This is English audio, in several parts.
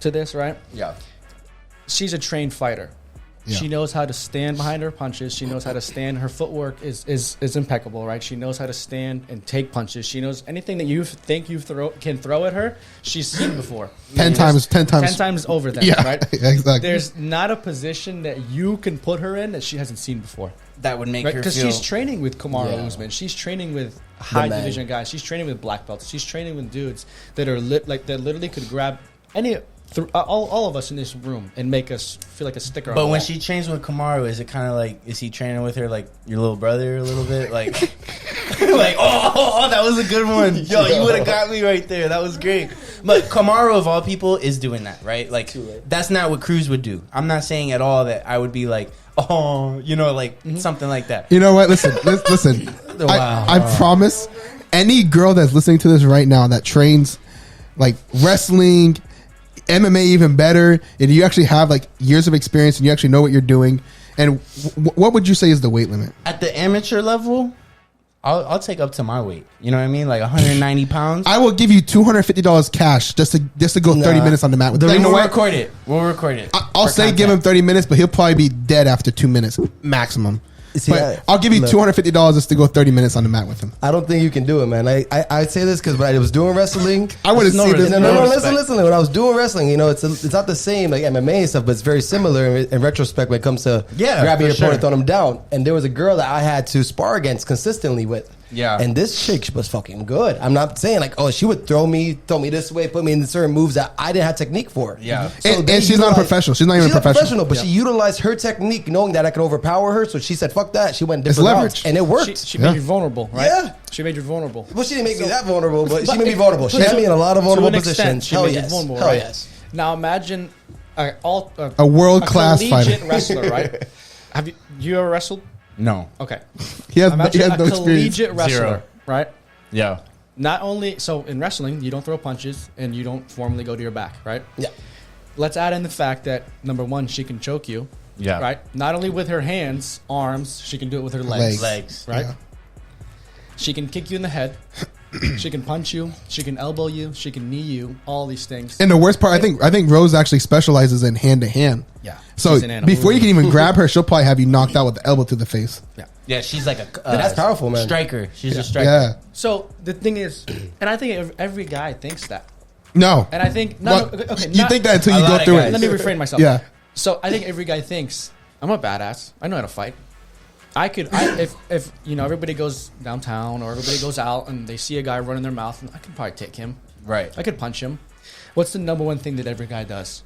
to this, right? Yeah. She's a trained fighter. Yeah. She knows how to stand behind her punches. She knows how to stand. Her footwork is impeccable, right? She knows how to stand and take punches. She knows anything that you think can throw at her, she's seen before. 10 times over that, right? Exactly. There's not a position that you can put her in that she hasn't seen before. That would make her feel... Because she's training with Kamaru Usman. She's training with high division guys. She's training with black belts. She's training with dudes that are that literally could grab any... all of us in this room and make us feel like a sticker. But when she trains with Kamaru, is it kind of like, is he training with her like your little brother a little bit? Like, like oh, that was a good one. Yo, you would have got me right there. That was great. But Kamaru, of all people, is doing that, right? Like, that's not what Cruz would do. I'm not saying at all that I would be like, oh, like something like that. You know what? Listen. Wow. I promise any girl that's listening to this right now that trains like wrestling, MMA even better, and you actually have like years of experience and you actually know what you're doing. And what would you say is the weight limit? At the amateur level, I'll take up to my weight. You know what I mean? Like 190 pounds. I will give you $250 cash just to go 30 minutes on the mat with him. We'll record it. I'll say give him 30 minutes, but he'll probably be dead after 2 minutes maximum. See, but I'll give you $250 just to go 30 minutes on the mat with him. I don't think you can do it, man. I say this because when I was doing wrestling, I would have seen this. No, listen. When I was doing wrestling, it's not the same like MMA and stuff, but it's very similar in retrospect when it comes to grabbing your opponent, throwing them down. And there was a girl that I had to spar against consistently with. Yeah. And this chick was fucking good. I'm not saying like, oh, she would throw me this way, put me in certain moves that I didn't have technique for. Yeah. So and she's not a professional. She's not even a professional. But she utilized her technique knowing that I could overpower her. So she said, fuck that. She went different leverage. routes, and it worked. She made you vulnerable, right? Yeah. She made you vulnerable. Well, she didn't make me that vulnerable, but she made me vulnerable. She had me in a lot of vulnerable positions. Hell yes. Hell yes. Now imagine a world-class fighter. wrestler, right? Have you ever wrestled? No. Okay. He has no collegiate experience. wrestler, Zero. right? Yeah. Not only so in wrestling, you don't throw punches and you don't formally go to your back, right? Yeah. Let's add in the fact that number one, she can choke you. Yeah. Right. Not only with her hands, arms, she can do it with her legs. Right. Yeah. She can kick you in the head. She can punch you. She can elbow you. She can knee you. All these things. And the worst part, I think Rose actually specializes in hand to hand. Yeah. So before you can even grab her, she'll probably have you knocked out with the elbow to the face. Yeah. Yeah, she's like a that's powerful, man. Striker. She's a striker. Yeah. So the thing is, and I think every guy thinks that. No. And I think you think that until you go through it. Let me refrain myself. Yeah. So I think every guy thinks I'm a badass. I know how to fight. If everybody goes downtown or everybody goes out and they see a guy running their mouth, I could probably take him. Right. I could punch him. What's the number one thing that every guy does?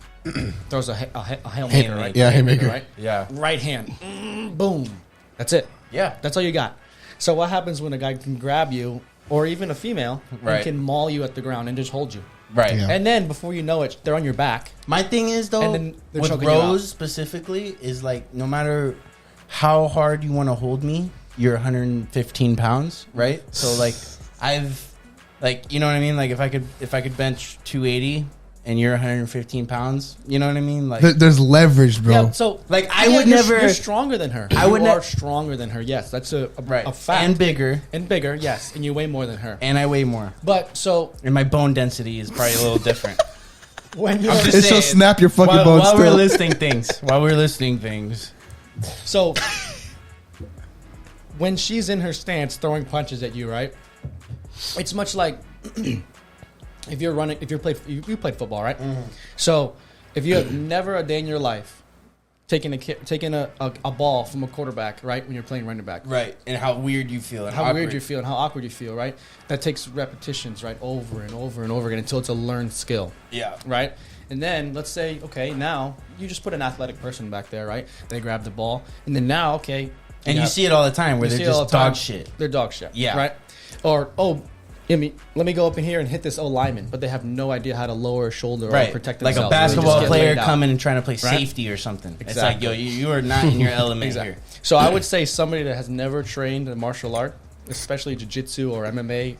Throws a Hail Mary, right? Yeah, haymaker. Right? Yeah. Right hand. Boom. That's it. Yeah. That's all you got. So what happens when a guy can grab you, or even a female, and can maul you at the ground and just hold you? Right. Yeah. And then before you know it, they're on your back. My thing is, though, with Rose specifically, is like no matter how hard you want to hold me, you're 115 pounds, right? So like you know what I mean? Like if I could bench 280 and you're 115 pounds, you know what I mean? Like there's leverage, bro. Yeah, so like I would never. You're stronger than her. You are stronger than her. Yes, that's a fact. And bigger. Yes, and you weigh more than her. And I weigh more. But so and my bone density is probably a little different. When you're it's so snap your fucking bones. While we're listing things. So when she's in her stance throwing punches at you, right? It's much like if you played football, right? Mm-hmm. So if you have never a day in your life taking a ball from a quarterback, right, when you're playing running back, right, and how weird you feel, and how weird you feel, and how awkward you feel, right? That takes repetitions, right, over and over and over again until it's a learned skill. Yeah. Right. And then let's say, okay, now you just put an athletic person back there, right? They grab the ball, and then now, okay, and you see it all the time where they're just dog shit. They're dog shit. Yeah. Right. Or let me go up in here and hit this lineman, but they have no idea how to lower a shoulder or protect themselves. Like a basketball player coming and trying to play safety or something. Exactly. It's like, yo, you are not in your element here. So I would say somebody that has never trained a martial art, especially Jujitsu or MMA,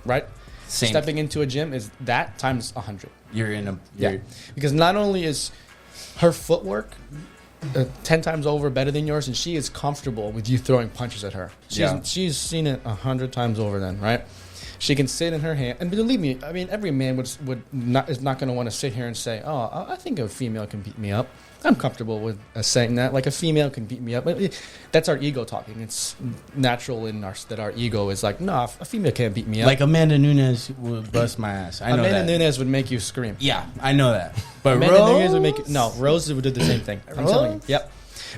right? Same. Stepping into a gym is that times 100. Because not only is her footwork 10 times over better than yours, and she is comfortable with you throwing punches at her. She's seen it 100 times over then, right? She can sit in her hand, and believe me, I mean, every man is not going to want to sit here and say, "Oh, I think a female can beat me up." I'm comfortable with saying that. Like, a female can beat me up. But that's our ego talking. It's natural in that our ego is like, no, a female can't beat me up. Like Amanda Nunes would bust my ass. I know Amanda that. Nunes would make you scream. Yeah, I know that. But Amanda Rose? Nunes would make you, no, Rose would do the same thing. I'm telling you. Yep.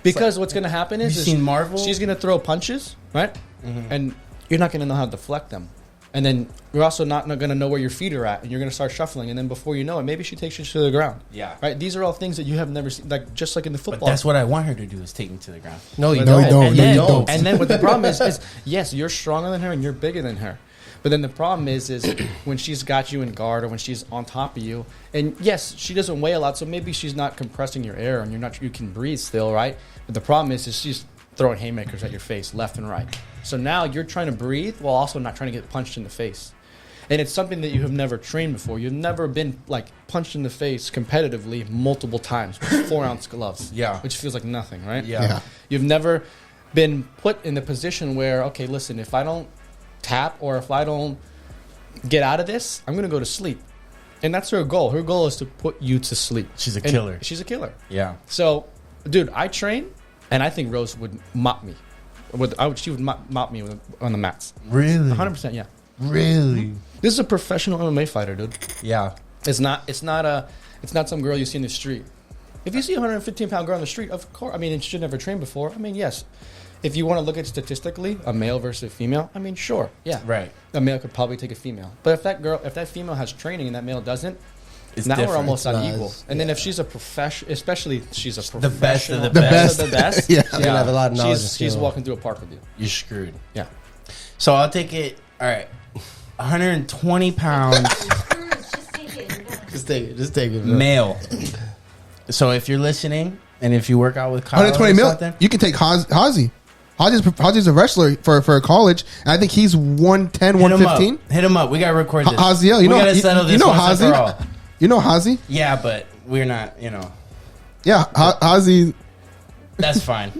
Because what's going to happen is, seen Marvel? She's going to throw punches, right? Mm-hmm. And you're not going to know how to deflect them. And then you're also not going to know where your feet are at, and you're going to start shuffling. And then before you know it, maybe she takes you to the ground. Yeah. Right? These are all things that you have never seen, like just like in the football. But that's what I want her to do, is take me to the ground. No, you No, don't. you don't. And then what the problem is, yes, you're stronger than her and you're bigger than her. But then the problem is when she's got you in guard or when she's on top of you, and yes, she doesn't weigh a lot, so maybe she's not compressing your air and you can breathe still, right? But the problem is she's throwing haymakers at your face left and right. So now you're trying to breathe while also not trying to get punched in the face. And it's something that you have never trained before. You've never been like punched in the face competitively multiple times with 4-ounce gloves. Yeah. Which feels like nothing, right? Yeah. You've never been put in the position where, okay, listen, if I don't tap or if I don't get out of this, I'm going to go to sleep. And that's her goal. Her goal is to put you to sleep. She's a killer. She's a killer. Yeah. So, dude, I train, and I think Rose would mop me. She would mop me on the mats. Really? 100%, yeah. Really? This is a professional MMA fighter, dude. Yeah. It's not some girl you see in the street. If you see a 115-pound girl on the street, of course, I mean, she should never train before. I mean, yes. If you want to look at statistically, a male versus a female, I mean, sure, yeah. Right. A male could probably take a female. But if that female has training and that male doesn't, It's now different. we're almost on equal. Nice. And then if she's a professional, especially she's a The best of professional, the best. of the best, Yeah. She's gonna have a lot of knowledge. and she's skill. walking through a park with you. You're screwed. Yeah. So I'll take it. All right. 120 pounds Just take it. bro. male. So if you're listening and if you work out with Kyle 120 or mil. something, You can take Hazy. Hazy's a wrestler for college, and I think he's 110, hit him 115. up. Hit him up. We got to record this. Haziel, We gotta settle this once and Hazy. for all. You know Hazy? Yeah, but we're not, Yeah, Hazy. that's fine.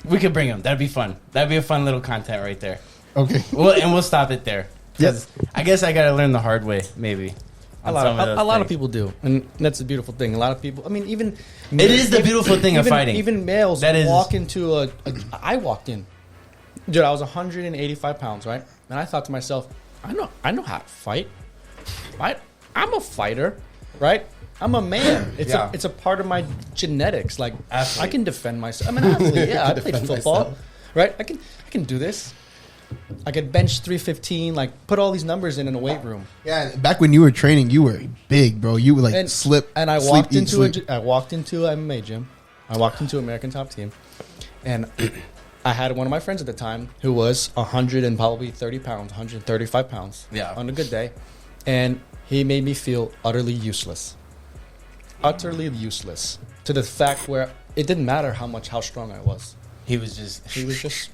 We could bring him. That'd be fun. That'd be a fun little content right there. Okay. We'll stop it there. 'Cause I guess I got to learn the hard way, maybe. A lot of people do, and that's the beautiful thing. A lot of people. I mean, even It is the beautiful thing of fighting. Even males That is- walk into I walked in, dude. I was 185 pounds, right? And I thought to myself, I know how to fight. I'm a fighter, right? I'm a man. It's a part of my genetics. Like Athlete. I can defend myself. I'm an athlete. Yeah, I played football, myself. right? I can do this. I could bench 315. Like put all these numbers in a weight room. Yeah, back when you were training, you were big, bro. You would like slip. And I sleep, walked eat, into sleep. I walked into an MMA gym. I walked into American Top Team, and I had one of my friends at the time who was 100 and probably 30 pounds, 135 pounds. Yeah. On a good day, and he made me feel utterly useless. Utterly useless to the fact where it didn't matter how strong I was. He was just.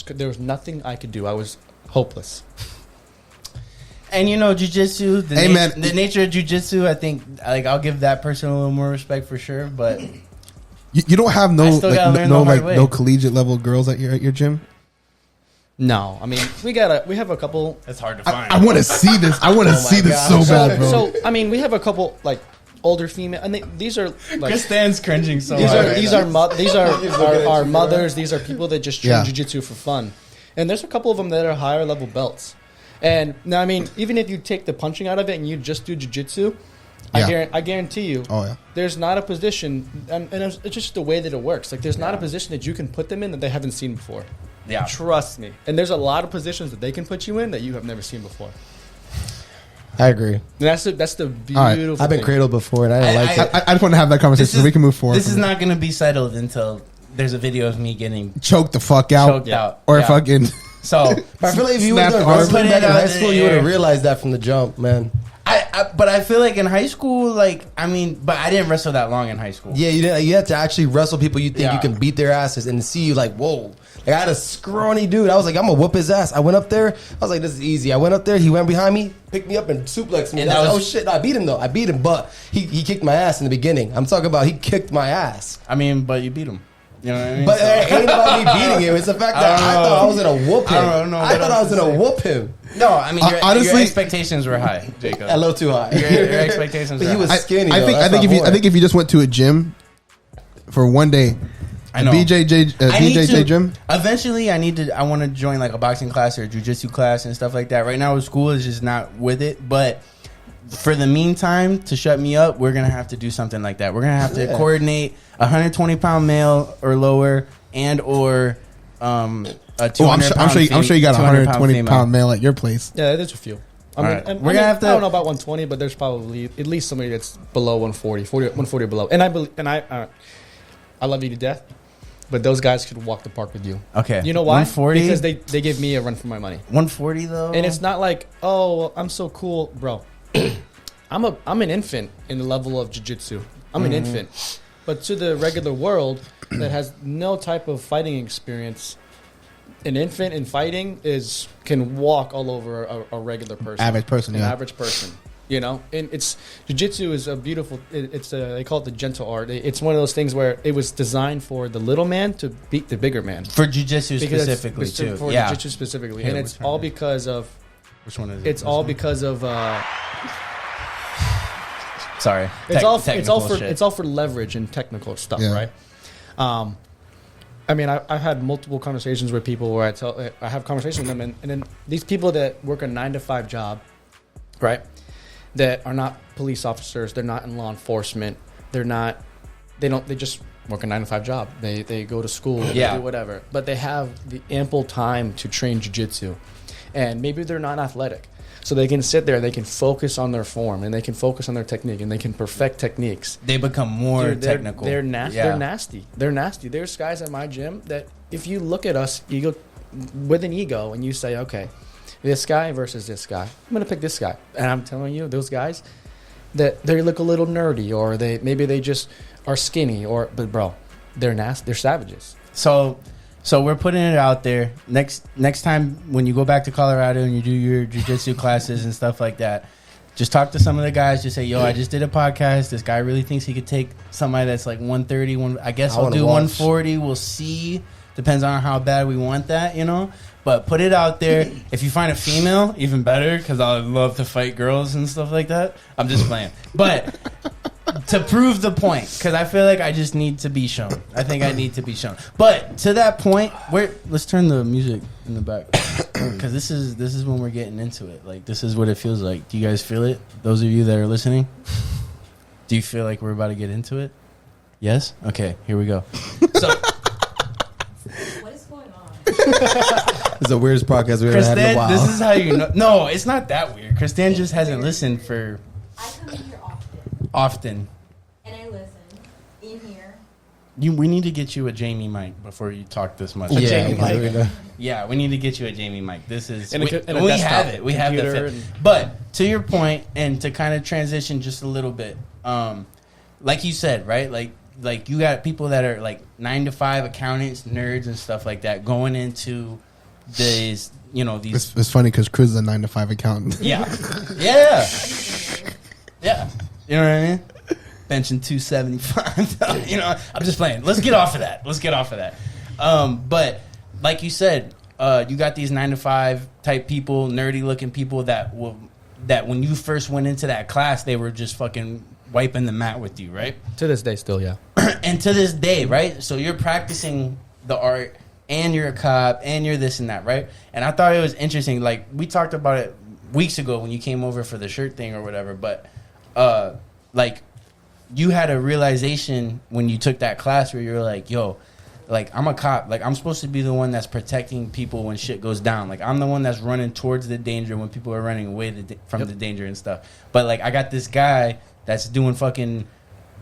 There was nothing I could do. I was hopeless. And jujitsu. Hey, man. The nature of jujitsu, I think, like I'll give that person a little more respect for sure. But You don't have I still gotta learn the hard way. no collegiate level girls at your gym. No, I mean we have a couple. it's hard to find. I want to see this. I want to see this so bad, bro. So I mean we have a couple like older female, and these are like Chris Stan's cringing so these hard. are right these now. are these are our mothers. These are people that just train Yeah. jiu-jitsu for fun, and there's a couple of them that are higher level belts. And now I mean even if you take the punching out of it and you just do jiu-jitsu, Yeah. I guarantee you, Oh, yeah. there's not a position, and it's just the way that it works. Like there's not a position that you can put them in that they haven't seen before. Yeah. Trust me. And there's a lot of positions that they can put you in that you have never seen before. I agree. And that's the right. beautiful I've been thing. cradled before, and I didn't like it. I just want to have that conversation so we can move forward. This is from it. not going to be settled until there's a video of me getting choke the fuck out choked out. or Yeah. fucking. So, But I feel like if you would Snap have the done arm. wrestling Put it back in out high in school, the you would air. have realized that from the jump, man. but I feel like in high school, like I didn't wrestle that long in high school. Yeah, you had to actually wrestle people you think Yeah. you can beat their asses and see you like, whoa. Like I had a scrawny dude. I was like, I'm gonna whoop his ass. I went up there. I was like, this is easy. I went up there. He went behind me, picked me up, and suplexed me. And And I that was was- oh shit! I beat him though. I beat him, but he kicked my ass in the beginning. I'm talking about he kicked my ass. I mean, but you beat him. You know what I mean? But it ain't about me beating him. It's the fact that I thought I was gonna whoop him. I thought I was gonna whoop him. No, I mean, honestly, your expectations were high, Jacob. A little too high. Your expectations were high. He was skinny. I think if you just went to a gym for one day, I know. BJJ gym. Eventually, I want to join like a boxing class or a jujitsu class and stuff like that. Right now, school is just not with it. But for the meantime, to shut me up, we're gonna have to do something like that. We're gonna have to coordinate a 120-pound male or lower, and or a 200 I'm sure you got a 120-pound male at your place. Yeah, there's a few. I mean, we're gonna have to. I don't know about 120, but there's probably at least somebody that's below 140 or below. And I love you to death, but those guys could walk the park with you. Okay, you know why? 140 because they give me a run for my money. 140 though, and it's not like, oh, I'm so cool, bro. I'm an infant in the level of jiu-jitsu. I'm an infant. But to the regular world that has no type of fighting experience, an infant in fighting can walk all over a regular person. Average person, An average person. You know? And jiu-jitsu is a beautiful, they call it the gentle art. It's one of those things where it was designed for the little man to beat the bigger man. For jiu-jitsu specifically, too. For jiu-jitsu specifically. And it's all because of... Which one is it? It's all because of... Sorry, it's all for leverage and technical stuff, right? I mean, I've had multiple conversations with people where I have conversations with them, and then these people that work a 9-to-5 job, right? That are not police officers, they're not in law enforcement, they just work a 9-to-5 job. They go to school, they do whatever, but they have the ample time to train jiu-jitsu, and maybe they're not athletic. So they can sit there, they can focus on their form, and they can focus on their technique, and they can perfect techniques. They become more technical. They're nasty. They're nasty. There's guys at my gym that if you look at us with an ego and you say, okay, this guy versus this guy, I'm going to pick this guy. And I'm telling you, those guys, that they look a little nerdy, or maybe they just are skinny, but bro, they're nasty. They're savages. So we're putting it out there. Next time when you go back to Colorado and you do your jiu-jitsu classes and stuff like that, just talk to some of the guys. Just say, yo, I just did a podcast. This guy really thinks he could take somebody that's like 130. I guess I'll do 140. We'll see. Depends on how bad we want that, you know. But put it out there. If you find a female, even better, because I love to fight girls and stuff like that. I'm just playing. But... to prove the point, because I feel like I just need to be shown. I think I need to be shown. But to that point, let's turn the music in the back, because this is when we're getting into it. Like, this is what it feels like. Do you guys feel it? Those of you that are listening, do you feel like we're about to get into it? Yes. Okay. Here we go. So, what is going on? It's the weirdest podcast we've ever had in a while. This is how you know. No, it's not that weird. Christine just hasn't listened for. I come in here often. And I listen in here. We need to get you a Jamie mic before you talk this much. Yeah, we need to get you a Jamie mic. This is we have it. We have the fit. But to your point, and to kind of transition just a little bit, like you said, right? Like you got people that are like 9-to-5 accountants, nerds, and stuff like that going into these. You know, these. It's funny because Chris is a 9-to-5 accountant. Yeah. You know what I mean? Benching 275. You know, I'm just playing. Let's get off of that. But like you said, you got these 9-to-5 type people, nerdy looking people that when you first went into that class, they were just fucking wiping the mat with you, right? To this day, still, yeah. And to this day, right? So you're practicing the art, and you're a cop, and you're this and that, right? And I thought it was interesting. Like, we talked about it weeks ago when you came over for the shirt thing or whatever, but like, you had a realization when you took that class where you were like, yo, like, I'm a cop. Like, I'm supposed to be the one that's protecting people when shit goes down. Like, I'm the one that's running towards the danger when people are running away from the danger and stuff. But, like, I got this guy that's doing fucking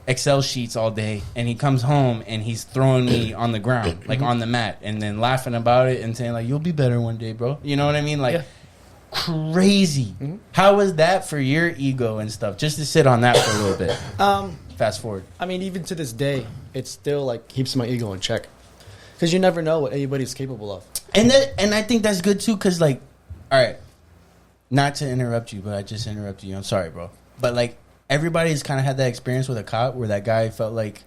Excel sheets all day, and he comes home and he's throwing me on the ground, like, on the mat, and then laughing about it and saying, like, you'll be better one day, bro. You know what I mean? Like, crazy. How was that for your ego and stuff? Just to sit on that for a little bit. Fast forward. I mean, even to this day, it still like keeps my ego in check, because you never know what anybody's capable of. And I think that's good too, because like, all right, not to interrupt you, but I just interrupted you. I'm sorry, bro. But like, everybody's kind of had that experience with a cop where that guy felt like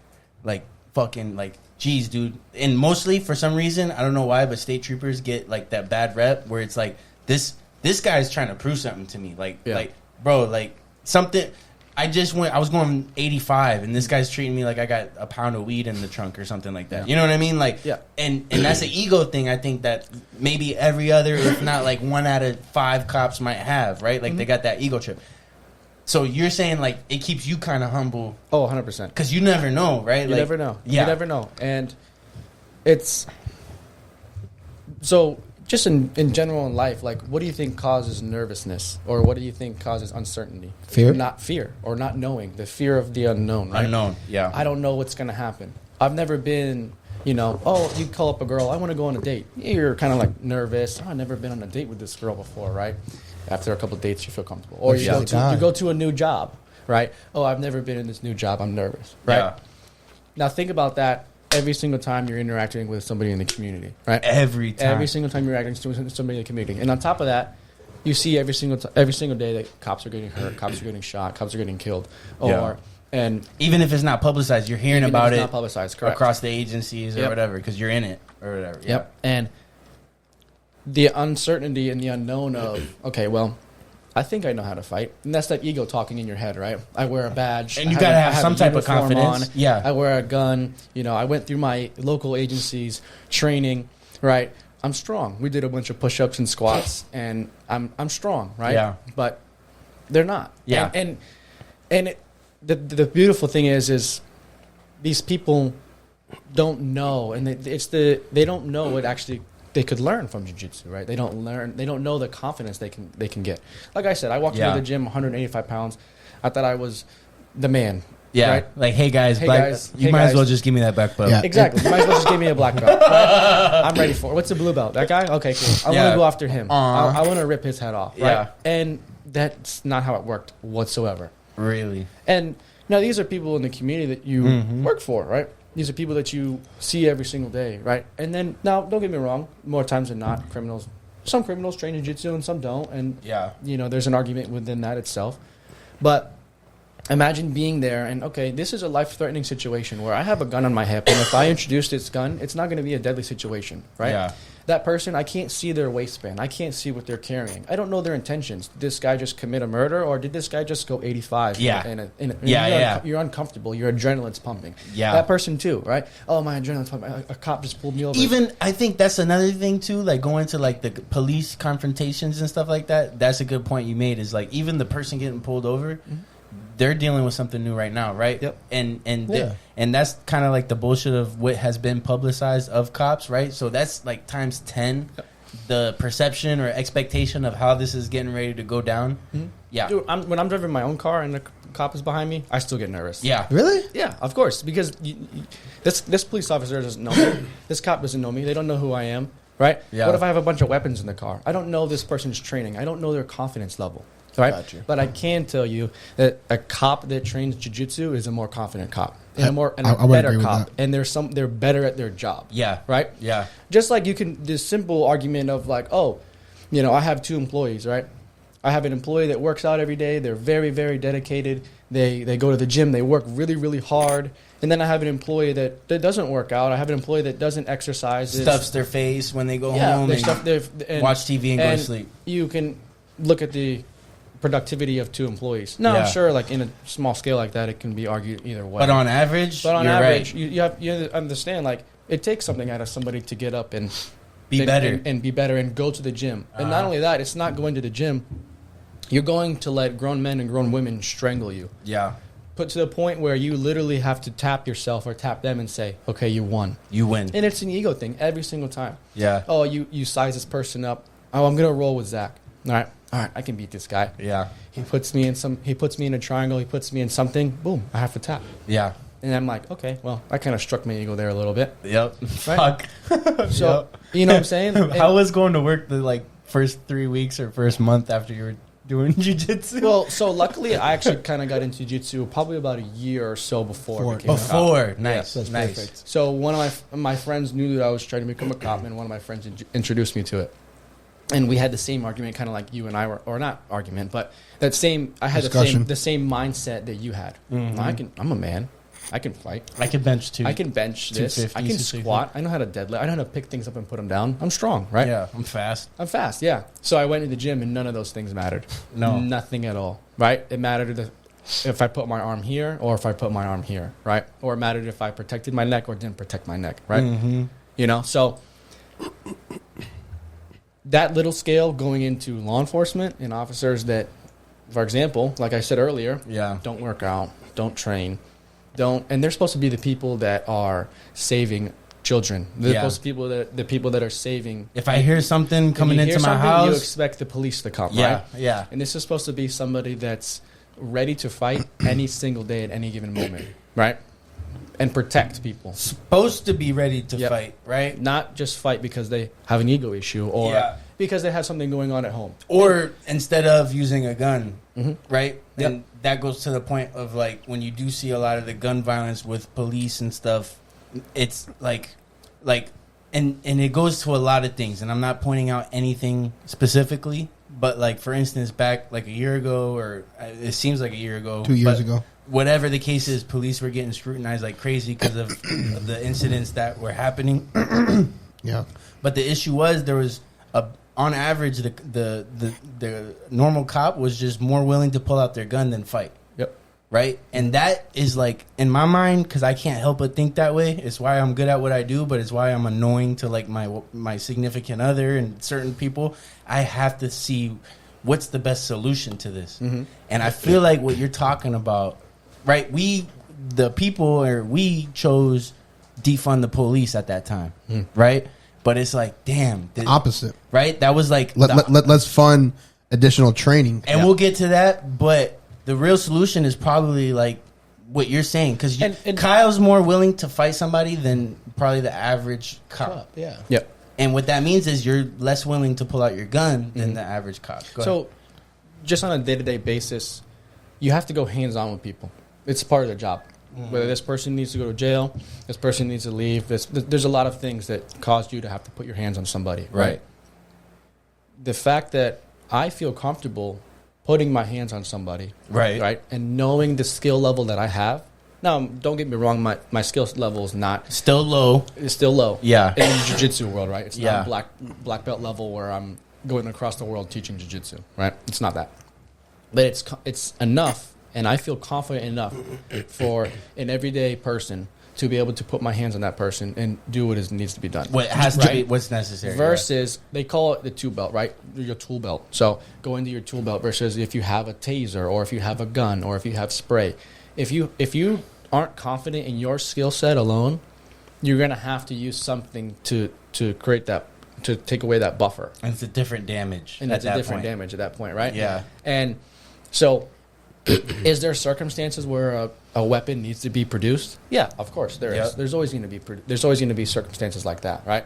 fucking like geez, dude. And mostly for some reason, I don't know why, but state troopers get like that bad rep where it's like this guy's trying to prove something to me. Like bro, like something. I was going 85 and this guy's treating me like I got a pound of weed in the trunk or something like that. You know what I mean? Like, and that's an ego thing. I think that maybe every other, if not like 1 out of 5 cops might have, right? Like they got that ego trip. So you're saying like it keeps you kind of humble. Oh, 100%. Because you never know, right? You never know. Yeah. You never know. And it's so just in general in life, like what do you think causes nervousness or what do you think causes uncertainty? Fear? Not fear or not knowing. The fear of the unknown, right? Unknown, yeah. I don't know what's going to happen. I've never been, you call up a girl, I want to go on a date. You're kind of like nervous. I've never been on a date with this girl before, right? After a couple of dates, you feel comfortable. Or you go to a new job, right? Oh, I've never been in this new job. I'm nervous, right? Yeah. Now think about that every single time you're interacting with somebody in the community, right? Every time. Every single time you're interacting with somebody in the community. And on top of that, you see every single day that cops are getting hurt, cops are getting shot, cops are getting killed. And even if it's not publicized, you're hearing about it not publicized, correct. Across the agencies or whatever because you're in it or whatever. Yep. And the uncertainty and the unknown of, okay, well, I think I know how to fight. And that's that ego talking in your head, right? I wear a badge. And you got to have some type of confidence. Yeah. I wear a gun. I went through my local agency's training, right? I'm strong. We did a bunch of push-ups and squats, and I'm strong, right? Yeah. But they're not. Yeah. And the beautiful thing is these people don't know, and they don't know what actually they could learn from jiu-jitsu, right? They don't know the confidence they can get. Like I said, I walked into the gym 185 pounds. I thought I was the man. Yeah. Right? Like, hey guys, you might as well just give me that black belt. Yeah. Exactly. You might as well just give me a black belt. Right? I'm ready for it. What's the blue belt? That guy? Okay, cool. I want to go after him. I want to rip his head off. Right? Yeah. And that's not how it worked whatsoever. Really? And now these are people in the community that you work for, right? These are people that you see every single day, right? And then, now, don't get me wrong, more times than not, some criminals train jiu-jitsu and some don't. And, there's an argument within that itself. But imagine being there and, okay, this is a life-threatening situation where I have a gun on my hip, and if I introduce this gun, it's not going to be a deadly situation, right? Yeah. That person, I can't see their waistband. I can't see what they're carrying. I don't know their intentions. Did this guy just commit a murder, or did this guy just go 85? Yeah. You're uncomfortable. Your adrenaline's pumping. Yeah. That person too, right? Oh, my adrenaline's pumping. A cop just pulled me over. Even, I think that's another thing too, like going to like the police confrontations and stuff like that. That's a good point you made, is like even the person getting pulled over, they're dealing with something new right now, right? Yep. And that's kind of like the bullshit of what has been publicized of cops, right? So that's like times 10 the perception or expectation of how this is getting ready to go down. Yeah. Dude, when I'm driving my own car and the cop is behind me, I still get nervous. Yeah. Really? Yeah, of course. Because this police officer doesn't know me. This cop doesn't know me. They don't know who I am, right? Yeah. What if I have a bunch of weapons in the car? I don't know this person's training. I don't know their confidence level. Right? Gotcha. But I can tell you that a cop that trains jiu-jitsu is a more confident cop. And a better cop. And they're better at their job. Yeah. Right? Yeah. Just like this simple argument of like, I have 2 employees, right? I have an employee that works out every day. They're very, very dedicated. They go to the gym. They work really, really hard. And then I have an employee that doesn't work out. I have an employee that doesn't exercise. Stuffs their face when they go home and watch TV and go to sleep. You can look at the productivity of 2 employees. No, I'm sure, like in a small scale like that, it can be argued either way. But on average, you're right. you understand, like it takes something out of somebody to get up and be better and go to the gym. And not only that, it's not going to the gym. You're going to let grown men and grown women strangle you. Yeah. Put to the point where you literally have to tap yourself or tap them and say, okay, you won. You win. And it's an ego thing every single time. Yeah. Oh, you size this person up. Oh, I'm going to roll with Zach. All right, I can beat this guy. Yeah. He puts me in a triangle, he puts me in something, boom, I have to tap. Yeah. And I'm like, okay, well, I kind of struck my ego there a little bit. Yep. Right? Fuck. So, you know what I'm saying? How was going to work the like first 3 weeks or first month after you were doing jiu-jitsu? Well, so luckily I actually kind of got into jiu-jitsu probably about a year or so before. Nice. That's nice. Perfect. So one of my friends knew that I was trying to become a cop, and one of my friends introduced me to it. And we had the same argument, kind of like you and I were, or not argument, but I had the same mindset that you had. I'm a man. I can fight. I can bench too. I can bench this. I can 250. squat. I know how to deadlift. I know how to pick things up and put them down. I'm strong, right? Yeah, I'm fast. I'm fast, yeah. So I went to the gym and none of those things mattered. No. Nothing at all, right? It mattered if I put my arm here or if I put my arm here, right? Or it mattered if I protected my neck or didn't protect my neck, right? Mm-hmm. You know, so that little scale going into law enforcement and officers that, for example, like I said earlier, don't work out, don't train, and they're supposed to be the people that are saving children. They're supposed to be the people that are saving. If I hear something coming into my house, you expect the police to come, right? Yeah. And this is supposed to be somebody that's ready to fight any single day at any given moment, right? And protect people. Supposed to be ready to fight, right? Not just fight because they have an ego issue or because they have something going on at home. Or instead of using a gun, right? Yep. And that goes to the point of, like, when you do see a lot of the gun violence with police and stuff, it's like, and it goes to a lot of things. And I'm not pointing out anything specifically, but, like, for instance, back like a year ago, or it seems like a year ago, 2 years ago, whatever the case is, police were getting scrutinized like crazy because of the incidents that were happening. Yeah. But the issue was there was on average the normal cop was just more willing to pull out their gun than fight. Yep. Right? And that is, like, in my mind, because I can't help but think that way. It's why I'm good at what I do, but it's why I'm annoying to, like, my significant other and certain people. I have to see what's the best solution to this. Mm-hmm. And I feel like what you're talking about, right? We chose defund the police at that time, right? But it's like, damn, opposite, right? That was like let's fund additional training, and we'll get to that. But the real solution is probably like what you're saying, because Kyle's more willing to fight somebody than probably the average cop. Yeah. Yep. And what that means is you're less willing to pull out your gun than the average cop. So, just on a day-to-day basis, you have to go hands-on with people. It's part of their job. Whether this person needs to go to jail, this person needs to leave. There's a lot of things that cause you to have to put your hands on somebody. Right. The fact that I feel comfortable putting my hands on somebody. Right. And knowing the skill level that I have. Now, don't get me wrong, my skill level is not... Still low. It's still low. Yeah. In the jiu-jitsu world, right? It's not a black belt level where I'm going across the world teaching jiu-jitsu, right? It's not that. But it's enough. And I feel confident enough for an everyday person to be able to put my hands on that person and do what needs to be done. What has to be, what's necessary. Versus, they call it the tool belt, right? Your tool belt. So go into your tool belt versus if you have a taser or if you have a gun or if you have spray. If you aren't confident in your skill set alone, you're going to have to use something to create that, to take away that buffer. And it's a different damage. And it's a different damage at that point, right? Yeah. And so... is there circumstances where a weapon needs to be produced? Yeah, of course there is. There's always going to be circumstances like that, right?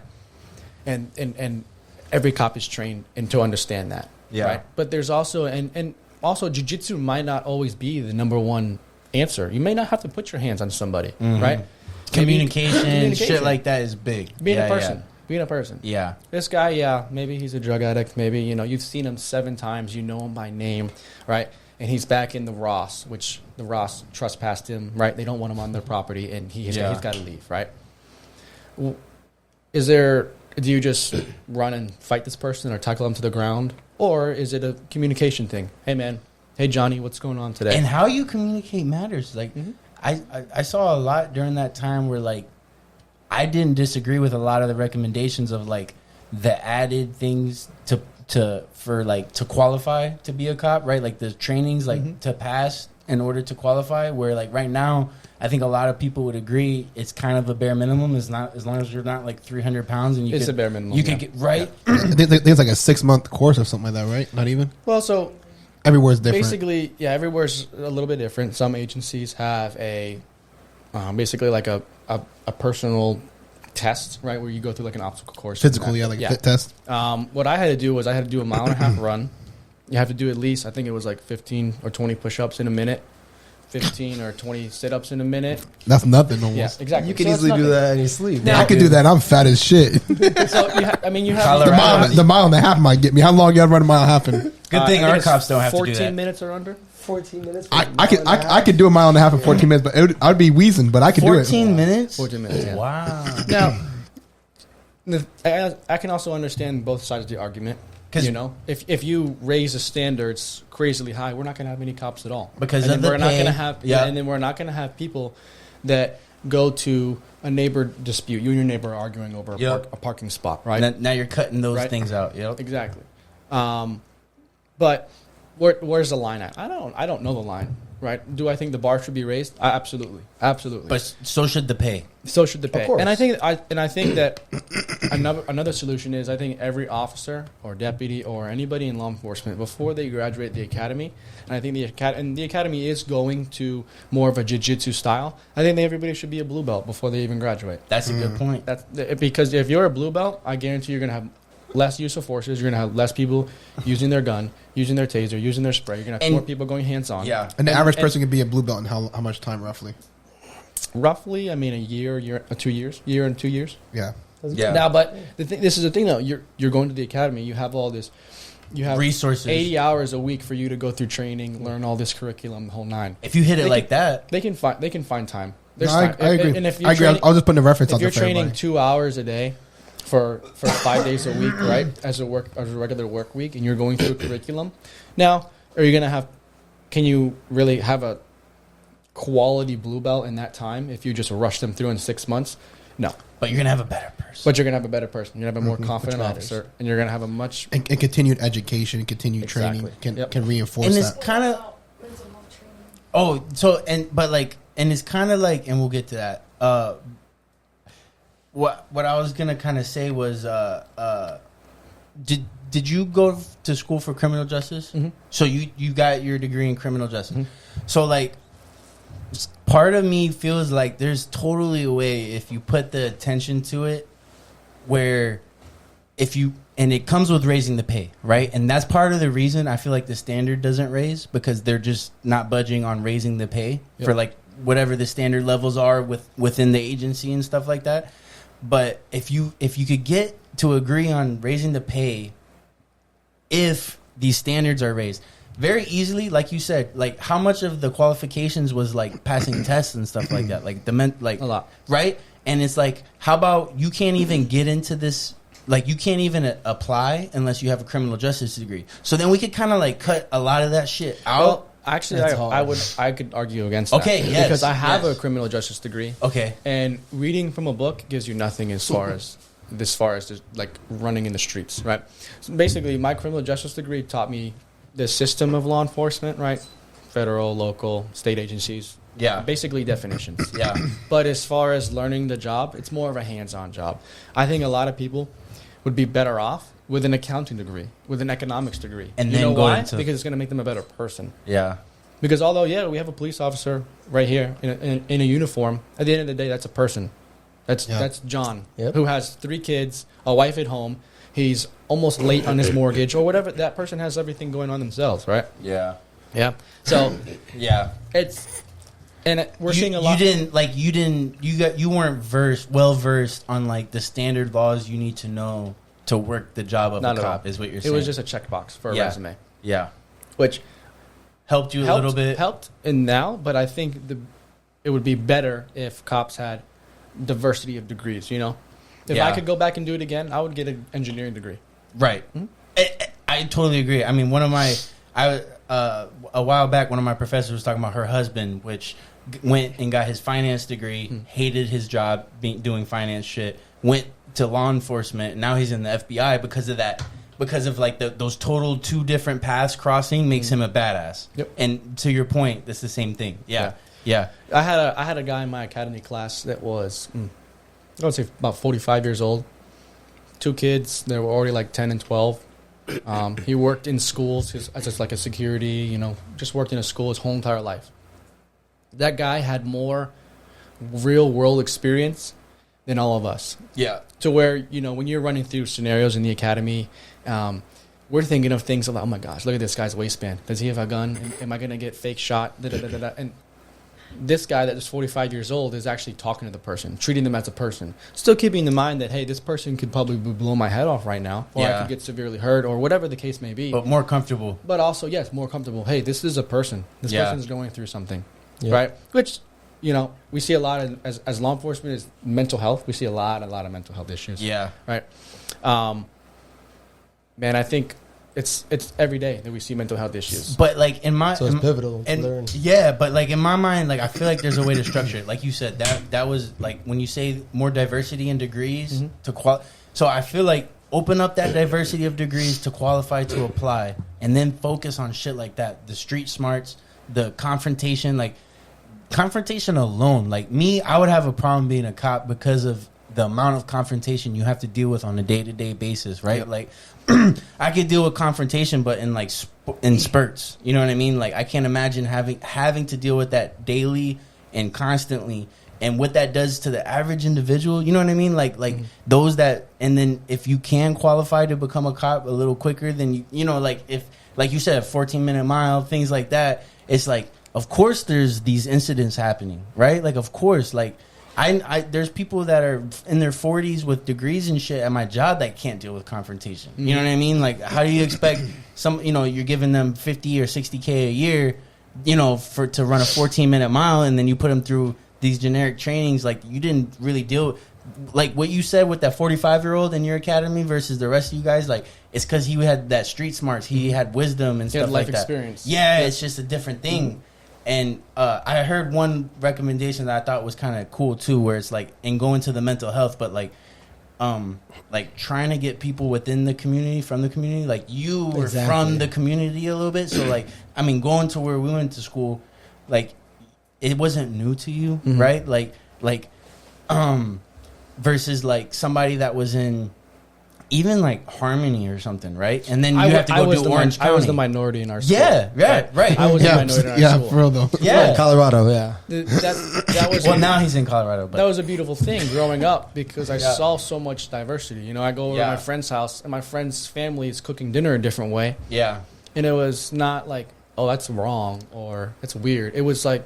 And every cop is trained to understand that, right? But there's also and also jiu-jitsu might not always be the number one answer. You may not have to put your hands on somebody, right? Communication, shit like that is big. Being a person. Yeah. This guy, maybe he's a drug addict. Maybe you've seen him 7 times. You know him by name, right? And he's back in the Ross, which the Ross trespassed him, right? They don't want him on their property, and he's got to leave, right? Do you just run and fight this person or tackle him to the ground? Or is it a communication thing? Hey, man. Hey, Johnny, what's going on today? And how you communicate matters. Like, I saw a lot during that time where, like, I didn't disagree with a lot of the recommendations of, like, the added things to qualify to be a cop, right? Like the trainings, like to pass in order to qualify. Where like right now, I think a lot of people would agree it's kind of a bare minimum. It's not, as long as you're not like 300 pounds and it's a bare minimum. You could get right. I think it's like a 6-month course or something like that, right? Not even. Well, so everywhere's different. Basically, everywhere's a little bit different. Some agencies have a basically like a personal test, right, where you go through like an obstacle course. Physical, like a fit test. What I had to do was I had to do a 1.5 mile run. You have to do at least, I think it was like 15 or 20 push-ups in a minute, 15 or 20 sit-ups in a minute. That's nothing almost. Yeah, exactly. You can So it's easily do nothing. that in your sleep. Now- I could do that. And I'm fat as shit. So you you have Colorado. The mile and a half might get me. How long you got to run a mile and a half in? Good thing I think our it's cops don't have to do 14 that. minutes or under. 14 minutes. I could do a mile and a half in 14 minutes, but I'd be wheezing. But I could do it. 14 minutes? 14 minutes. Yeah. Wow. Now, I can also understand both sides of the argument. 'Cause- You know, if you raise the standards crazily high, we're not going to have any cops at all. Because and of then the we're not pay. going to have Yeah. and then we're not going to have people that go to a neighbor dispute. You and your neighbor are arguing over a parking spot, right? Now you're cutting those Right. things out. Yep. Exactly. But where's the line at? I don't know the line. Right? Do I think the bar should be raised? Absolutely. But so should the pay. So should the pay. course. And I think that another solution is I think every officer or deputy or anybody in law enforcement before they graduate the academy, and I think the academy is going to more of a jiu-jitsu style. I think everybody should be a blue belt before they even graduate. That's a good point. That's because if you're a blue belt, I guarantee you're going to have less use of forces. You're going to have less people using their gun, using their taser, using their spray. You're going to have more people going hands-on. Yeah. And the average person could be a blue belt in how much time roughly? Roughly, I mean, a year and 2 years. Yeah. Yeah. Now, but this is the thing, though. You're going to the academy. You have all this. You have Resources. 80 hours a week for you to go through training, learn all this curriculum, the whole nine. If you hit it like that, They can find time. No, There's I time. agree. And if I agree. I'll just put the reference out if there you're for training everybody. 2 hours a day for 5 days a week, right, as a regular work week, and you're going through a curriculum, now are you gonna have? Can you really have a quality blue belt in that time if you just rush them through in 6 months? No. but you're gonna have a better person. But you're going to have a better person. You're going to have a more confident Which matters. officer. And you're going to have a much... And continued education and continued Exactly. training Yep. can reinforce And it's that. kind of it's kind of like, and we'll get to that. What I was gonna kind of say was, did you go to school for criminal justice? Mhm. So you got your degree in criminal justice. Mhm. So like, part of me feels like there's totally a way if you put the attention to it, where and it comes with raising the pay, right? And that's part of the reason I feel like the standard doesn't raise, because they're just not budging on raising the pay for like whatever the standard levels are within the agency and stuff like that. But if you could get to agree on raising the pay, if these standards are raised very easily, like you said, like how much of the qualifications was like passing tests and stuff like that, like like A lot. right? And it's like, how about you can't even get into this, like you can't even apply unless you have a criminal justice degree. So then we could kind of like cut a lot of that shit out. Well, actually, That's I could argue against that. Okay, yes, Because I have yes. a criminal justice degree. Okay. And reading from a book gives you nothing as far as just, like running in the streets, right? So basically, my criminal justice degree taught me the system of law enforcement, right? Federal, local, state agencies. Yeah. Basically definitions. Yeah. But as far as learning the job, it's more of a hands-on job. I think a lot of people would be better off with an accounting degree, with an economics degree. And you then know go why? into- Because it's going to make them a better person. Yeah. Because although, we have a police officer right here in a uniform, at the end of the day, that's a person. That's John, Yep. who has 3 kids, a wife at home. He's almost late on his mortgage or whatever. That person has everything going on themselves, right? Yeah. Yeah. So Yeah. we're seeing a lot. You weren't well versed on like the standard laws you need to know to work the job of Not a at cop, all. is what you're It saying. was just a checkbox for a Yeah. resume, yeah. which Helped you a little bit. Helped in now, but I think it would be better if cops had diversity of degrees. You know, if Yeah. I could go back and do it again, I would get an engineering degree. Right. I totally agree. I mean, a while back, one of my professors was talking about her husband, which went and got his finance degree, hated his job doing finance shit, went to law enforcement, and now he's in the FBI because of that. Because of like those total 2 different paths crossing makes him a badass. Yep. And to your point, that's the same thing. Yeah. Yeah. I had a guy in my academy class that was, I would say about 45 years old. 2 kids. They were already like 10 and 12. He worked in schools as just like a security, just worked in a school his whole entire life. That guy had more real world experience than all of us. Yeah. To where, when you're running through scenarios in the academy, we're thinking of things like, oh my gosh, look at this guy's waistband. Does he have a gun? Am I going to get fake shot? Da, da, da, da, da. And this guy that is 45 years old is actually talking to the person, treating them as a person, still keeping in mind that, hey, this person could probably blow my head off right now, or I could get severely hurt, or whatever the case may be. But more comfortable. But also, yes, more comfortable. Hey, this is a person. This person is going through something, right? Which, you know, we see a lot of, as law enforcement is mental health. We see a lot of mental health issues. Yeah. Right. Man, I think it's every day that we see mental health issues. But like so it's pivotal to learn. Yeah, but like in my mind, like I feel like there's a way to structure it. Like you said, that was like when you say more diversity in degrees to so I feel like open up that diversity of degrees to qualify to apply, and then focus on shit like that. The street smarts, the confrontation, like confrontation alone. Like me, I would have a problem being a cop because of the amount of confrontation you have to deal with on a day-to-day basis, right? Yep. Like I could deal with confrontation, but in like in spurts. You know what I mean? Like I can't imagine having to deal with that daily and constantly, and what that does to the average individual. You know what I mean? Like those that, and then if you can qualify to become a cop a little quicker, then you know, like if, like you said, 14-minute mile, things like that. It's like, of course, there's these incidents happening, right? Like, of course, like. There's people that are in their 40s with degrees and shit at my job that can't deal with confrontation. You know what I mean? Like, how do you expect you're giving them 50 or 60K a year, you know, to run a 14-minute mile, and then you put them through these generic trainings. Like, you didn't really deal, like what you said with that 45-year-old in your academy versus the rest of you guys. Like, it's because he had that street smarts, he had wisdom and stuff like that. Experience. Yeah, it's just a different thing. And I heard one recommendation that I thought was kind of cool too, where it's like, and going to the mental health, but like trying to get people within the community, from the community. Like you were from the community a little bit, so like, I mean, going to where we went to school, like it wasn't new to you, right? Like versus like somebody that was in even like Harmony or something, right? And then you have to go do Orange County. I was the minority in our school. Yeah, right. I was the minority in our school. Yeah, for real though. Yeah, Colorado. Yeah. That was well, now he's in Colorado. But that was a beautiful thing growing up because I saw so much diversity. You know, I go over to my friend's house and my friend's family is cooking dinner a different way. Yeah, and it was not like, oh, that's wrong or it's weird. It was like,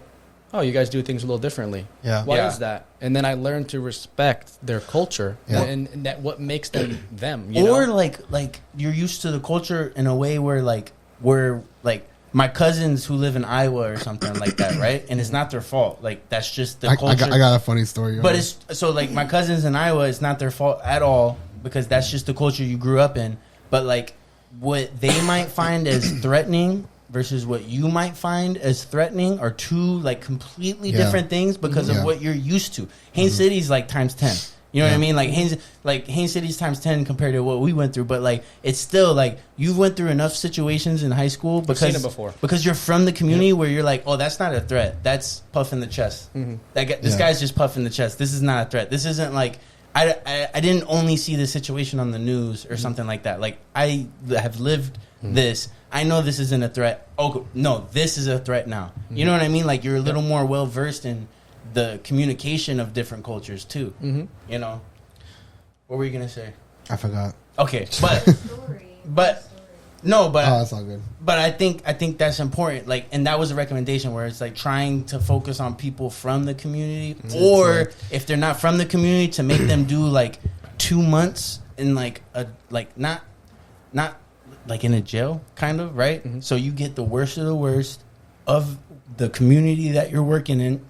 oh, you guys do things a little differently. Yeah. Why is that? And then I learned to respect their culture and that what makes them them. You or know? like you're used to the culture in a way where like we're like my cousins who live in Iowa or something like that, right? And it's not their fault. Like that's just the culture. I got a funny story. But it's so like my cousins in Iowa, it's not their fault at all because that's just the culture you grew up in. But like what they might find as threatening versus what you might find as threatening are two like completely different things because of what you're used to. Haines City's like times 10. You know what I mean? Like Haines City's times 10 compared to what we went through, but like it's still like you went through enough situations in high school because you're from the community where you're like, oh, that's not a threat. That's puffing the chest. This guy's just puffing the chest. This is not a threat. This isn't like I didn't only see the situation on the news or something like that. Like I have lived this. I know this isn't a threat. Oh, no, this is a threat now. You know what I mean? Like, you're a little more well-versed in the communication of different cultures, too. You know? What were you going to say? I forgot. Okay, but no, but oh, that's all good. But I think that's important. Like, and that was a recommendation where it's like trying to focus on people from the community, or if they're not from the community, to make them do like 2 months in like a not like in a jail, kind of, right? So you get the worst of the worst of the community that you're working in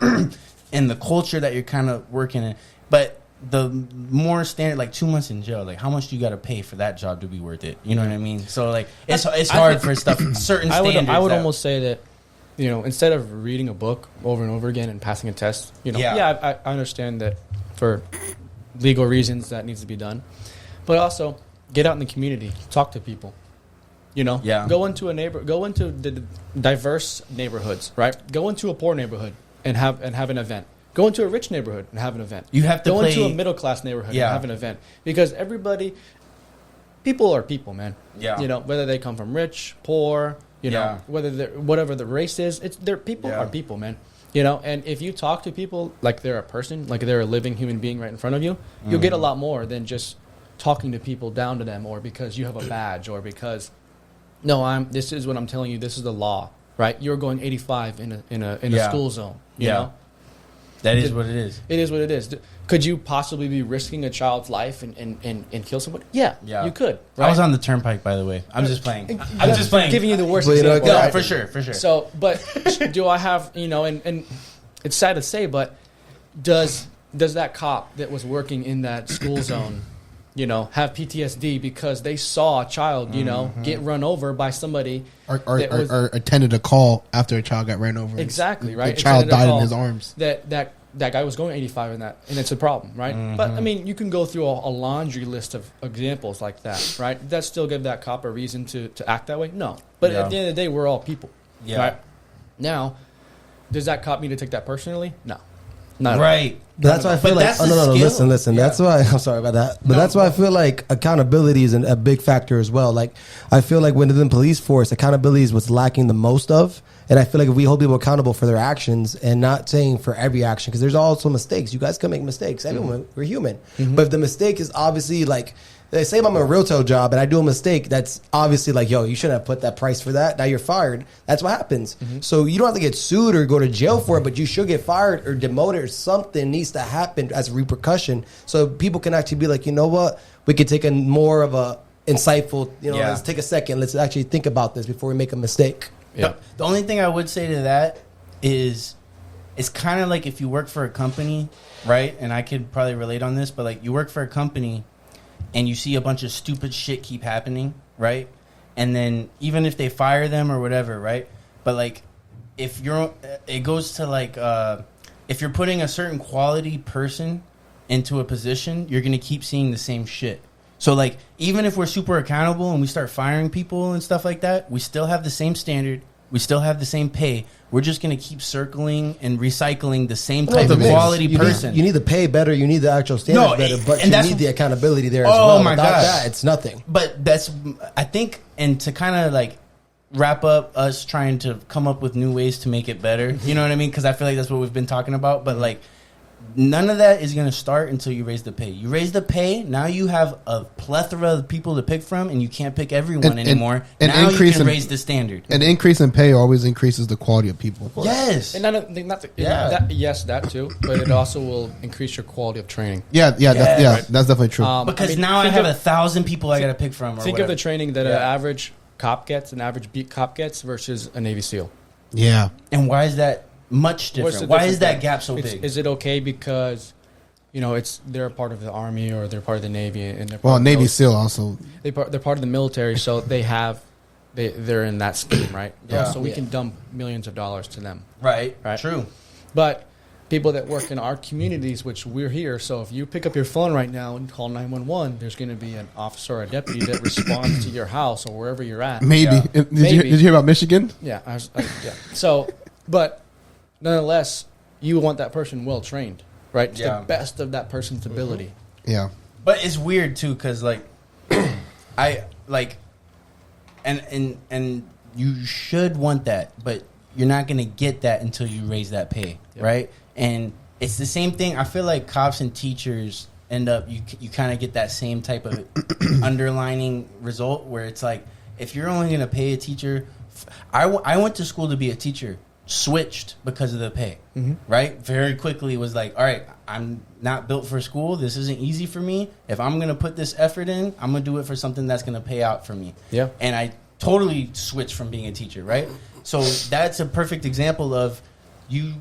and the culture that you're kind of working in. But the more standard, like 2 months in jail, like how much do you got to pay for that job to be worth it? You know what I mean? So like it's hard for stuff, certain standards. I would almost say that, you know, instead of reading a book over and over again and passing a test, you know, I understand that for legal reasons that needs to be done. But also get out in the community, talk to people. You know, go into the diverse neighborhoods, right? Go into a poor neighborhood and have an event. Go into a rich neighborhood and have an event. You have to go into a middle class neighborhood and have an event, because people are people, man. Yeah, you know, whether they come from rich, poor, you know, whatever the race is, people are people, man. You know, and if you talk to people like they're a person, like they're a living human being right in front of you, you'll get a lot more than just talking to people down to them, or because you have a badge, or because. No, this is what I'm telling you. This is the law, right? You're going 85 in a school zone. You know? That is what it is. It is what it is. Could you possibly be risking a child's life and kill somebody? Yeah, you could. Right? I was on the turnpike, by the way. I'm just playing. I'm just playing. Giving you the worst But you know, example. No, right? for sure. So, but do I have, and it's sad to say, but does that cop that was working in that school zone, have PTSD because they saw a child, get run over by somebody or attended a call after a child got ran over? Exactly, right? The child died in his arms. That guy was going 85 in that, and it's a problem, right? But, I mean, you can go through a laundry list of examples like that, right? That still give that cop a reason to act that way? No. But at the end of the day, we're all people. Yeah. Right? Now, does that cop need to take that personally? No. Not right. But that's why I feel like, no, listen. Yeah. That's why, I'm sorry about that. But that's why I feel like accountability is a big factor as well. Like, I feel like within the police force, accountability is what's lacking the most of. And I feel like if we hold people accountable for their actions and not saying for every action, because there's also mistakes. You guys can make mistakes. Everyone, we're human. But if the mistake is obviously like, they say I'm on a realtor job and I do a mistake, that's obviously like, yo, you shouldn't have put that price for that. Now you're fired. That's what happens. So you don't have to get sued or go to jail for it, but you should get fired or demoted or something needs to happen as a repercussion. So people can actually be like, you know what? We could take a more of a insightful, let's take a second. Let's actually think about this before we make a mistake. Yeah. The only thing I would say to that is it's kind of like if you work for a company, right? And I could probably relate on this, but like you work for a company and you see a bunch of stupid shit keep happening, right? And then even if they fire them or whatever, right? But like if it goes to like if you're putting a certain quality person into a position, you're going to keep seeing the same shit. So, like, even if we're super accountable and we start firing people and stuff like that, we still have the same standard. We still have the same pay. We're just going to keep circling and recycling the same type of quality person. You need the pay better. You need the actual standards better. But you need the accountability there as well. Oh, my Without God. that, it's nothing. But that's, I think, and to kind of, like, wrap up us trying to come up with new ways to make it better. You know what I mean? Because I feel like that's what we've been talking about. But, like, none of that is going to start until you raise the pay. You raise the pay, now you have a plethora of people to pick from, and you can't pick everyone anymore. Now you can raise the standard. An increase in pay always increases the quality of people. Yes. And that too, but it also will increase your quality of training. That's definitely true. Because now I have 1,000 people I got to pick from. Think of the training that an average cop gets, an average beat cop gets versus a Navy SEAL. Yeah. And why is that much different? Why is that gap so big? Is it okay because, they're a part of the Army or they're part of the Navy? And Navy SEAL also. They're part of the military, so they're in that scheme, right? So we can dump millions of dollars to them. Right. True. But people that work in our communities, which we're here, so if you pick up your phone right now and call 911, there's going to be an officer or a deputy that responds to your house or wherever you're at. Maybe. Yeah. Did you hear about Michigan? Yeah. So, but nonetheless, you want that person well trained, right? To the best of that person's ability. Yeah. But it's weird too, because like, I like, and you should want that, but you're not gonna get that until you raise that pay, right? And it's the same thing. I feel like cops and teachers end up you kind of get that same type of underlining result where it's like if you're only gonna pay a teacher, I went to school to be a teacher. Switched because of the pay, right? Very quickly was like, all right, I'm not built for school. This isn't easy for me. If I'm going to put this effort in, I'm going to do it for something that's going to pay out for me. Yeah. And I totally switched from being a teacher, right? So that's a perfect example of you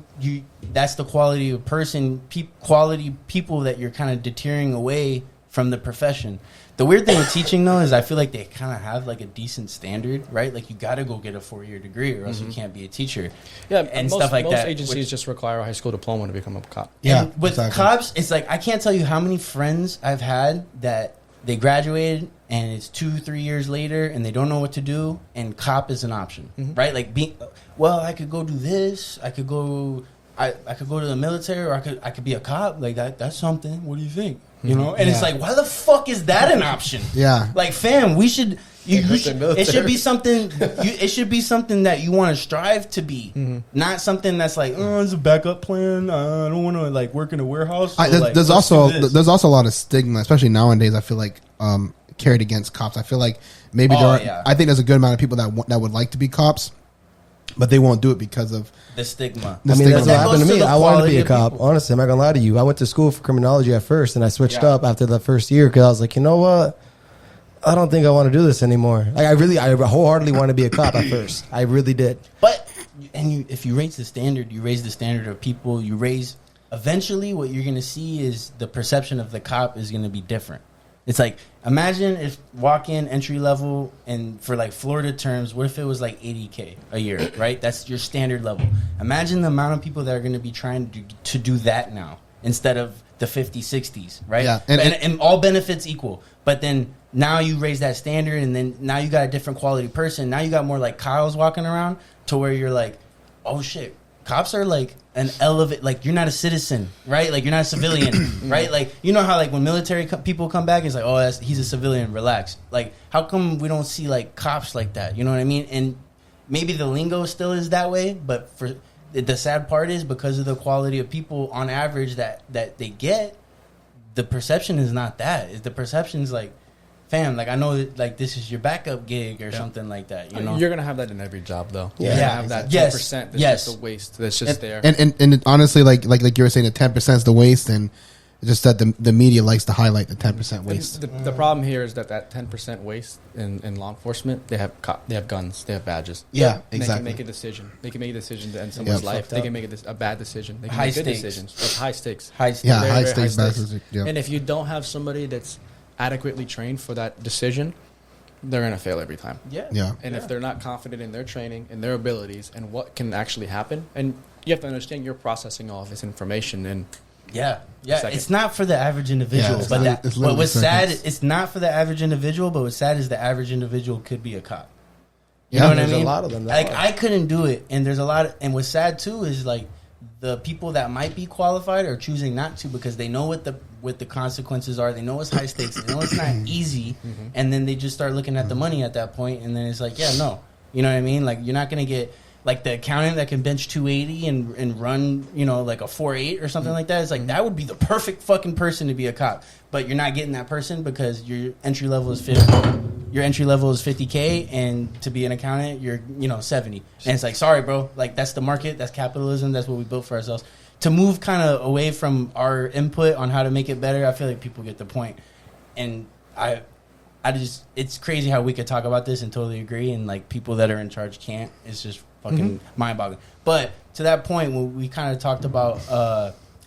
that's the quality of person, quality people that you're kind of deterring away from the profession. The weird thing with teaching, though, is I feel like they kind of have, like, a decent standard, right? Like, you got to go get a 4-year degree or else you can't be a teacher. Yeah, and stuff like that. Most agencies just require a high school diploma to become a cop. Yeah, and with cops, it's like, I can't tell you how many friends I've had that they graduated and it's 2-3 years later and they don't know what to do, and cop is an option, right? Like, I could go do this. I could go to the military, or I could be a cop. Like, that's something. What do you think? You know, and it's like, why the fuck is that an option? Yeah, like, fam, we should. It should be something. It should be something that you want to strive to be, not something that's like, oh, it's a backup plan. I don't want to like work in a warehouse. There's also a lot of stigma, especially nowadays. I feel like carried against cops. I feel like maybe I think there's a good amount of people that would like to be cops, but they won't do it because of The stigma. the I mean, stigma. that's what That happened to goes to me. the I wanted to quality be a of cop. people. Honestly, I'm not gonna lie to you. I went to school for criminology at first, and I switched Yeah. up after the first year because I was like, you know what? I don't think I want to do this anymore. Like, I wholeheartedly want to be a cop at first. I really did. But if you raise the standard, you raise the standard of people. You raise. Eventually, what you're gonna see is the perception of the cop is gonna be different. It's like, imagine if walk in entry level and for like Florida terms, what if it was like $80K a year, right? That's your standard level. Imagine the amount of people that are going to be trying to do that now instead of the 50, 60s, right? Yeah, And all benefits equal. But then now you raise that standard, and then now you got a different quality person. Now you got more like Kyle's walking around to where you're like, oh shit, cops are like an elevate, like you're not a citizen, right? Like you're not a civilian, right? Like, you know how like when military people come back, it's like, oh, he's a civilian, relax. Like, how come we don't see like cops like that? You know what I mean? And maybe the lingo still is that way, but for the sad part is because of the quality of people on average that they get, the perception is not that. The perception is like, fam, like I know that, like this is your backup gig or something like that. You know, You're gonna have that in every job, though. Yeah. You're gonna Yeah, have that yes, 10% that's yes. just a waste. That's just there. and honestly, like you were saying, the 10% is the waste, and it's just that the media likes to highlight the 10% waste. The problem here is that 10% waste in law enforcement, they have guns, they have badges. Yeah, They exactly. can make a decision. They can make a decision to end someone's life. fucked They up. can make a bad decision. They can High make good stakes. decisions. It's high stakes. high stakes. Yeah, Very, high very stakes high badges. Yeah. And if you don't have somebody that's adequately trained for that decision, they're gonna fail every time. Yeah. And if they're not confident in their training and their abilities and what can actually happen, and you have to understand you're processing all of this information, and Yeah. Second. It's not for the average individual. Yeah, it's but literally- it's literally what's sad, seconds. it's not for the average individual, but what's sad is the average individual could be a cop. You Yeah, know what I there's a mean? lot of them that Like, are. I couldn't do it. And there's a lot of, and what's sad too is like the people that might be qualified are choosing not to because they know what the consequences are. They know it's high stakes. They know it's not easy. And then they just start looking at the money at that point, and then it's like, yeah, no. You know what I mean? Like, you're not going to get like the accountant that can bench 280 and run, you know, like a 4.8 or something like that. It's like, that would be the perfect fucking person to be a cop. But you're not getting that person because your entry level is 50. Your entry level is 50K, and to be an accountant, you're, you know, 70. And it's like, sorry, bro. Like, that's the market. That's capitalism. That's what we built for ourselves. To move kind of away from our input on how to make it better, I feel like people get the point. And I just, it's crazy how we could talk about this and totally agree, and like people that are in charge can't. It's just fucking mind-boggling. But to that point, when we kind of talked about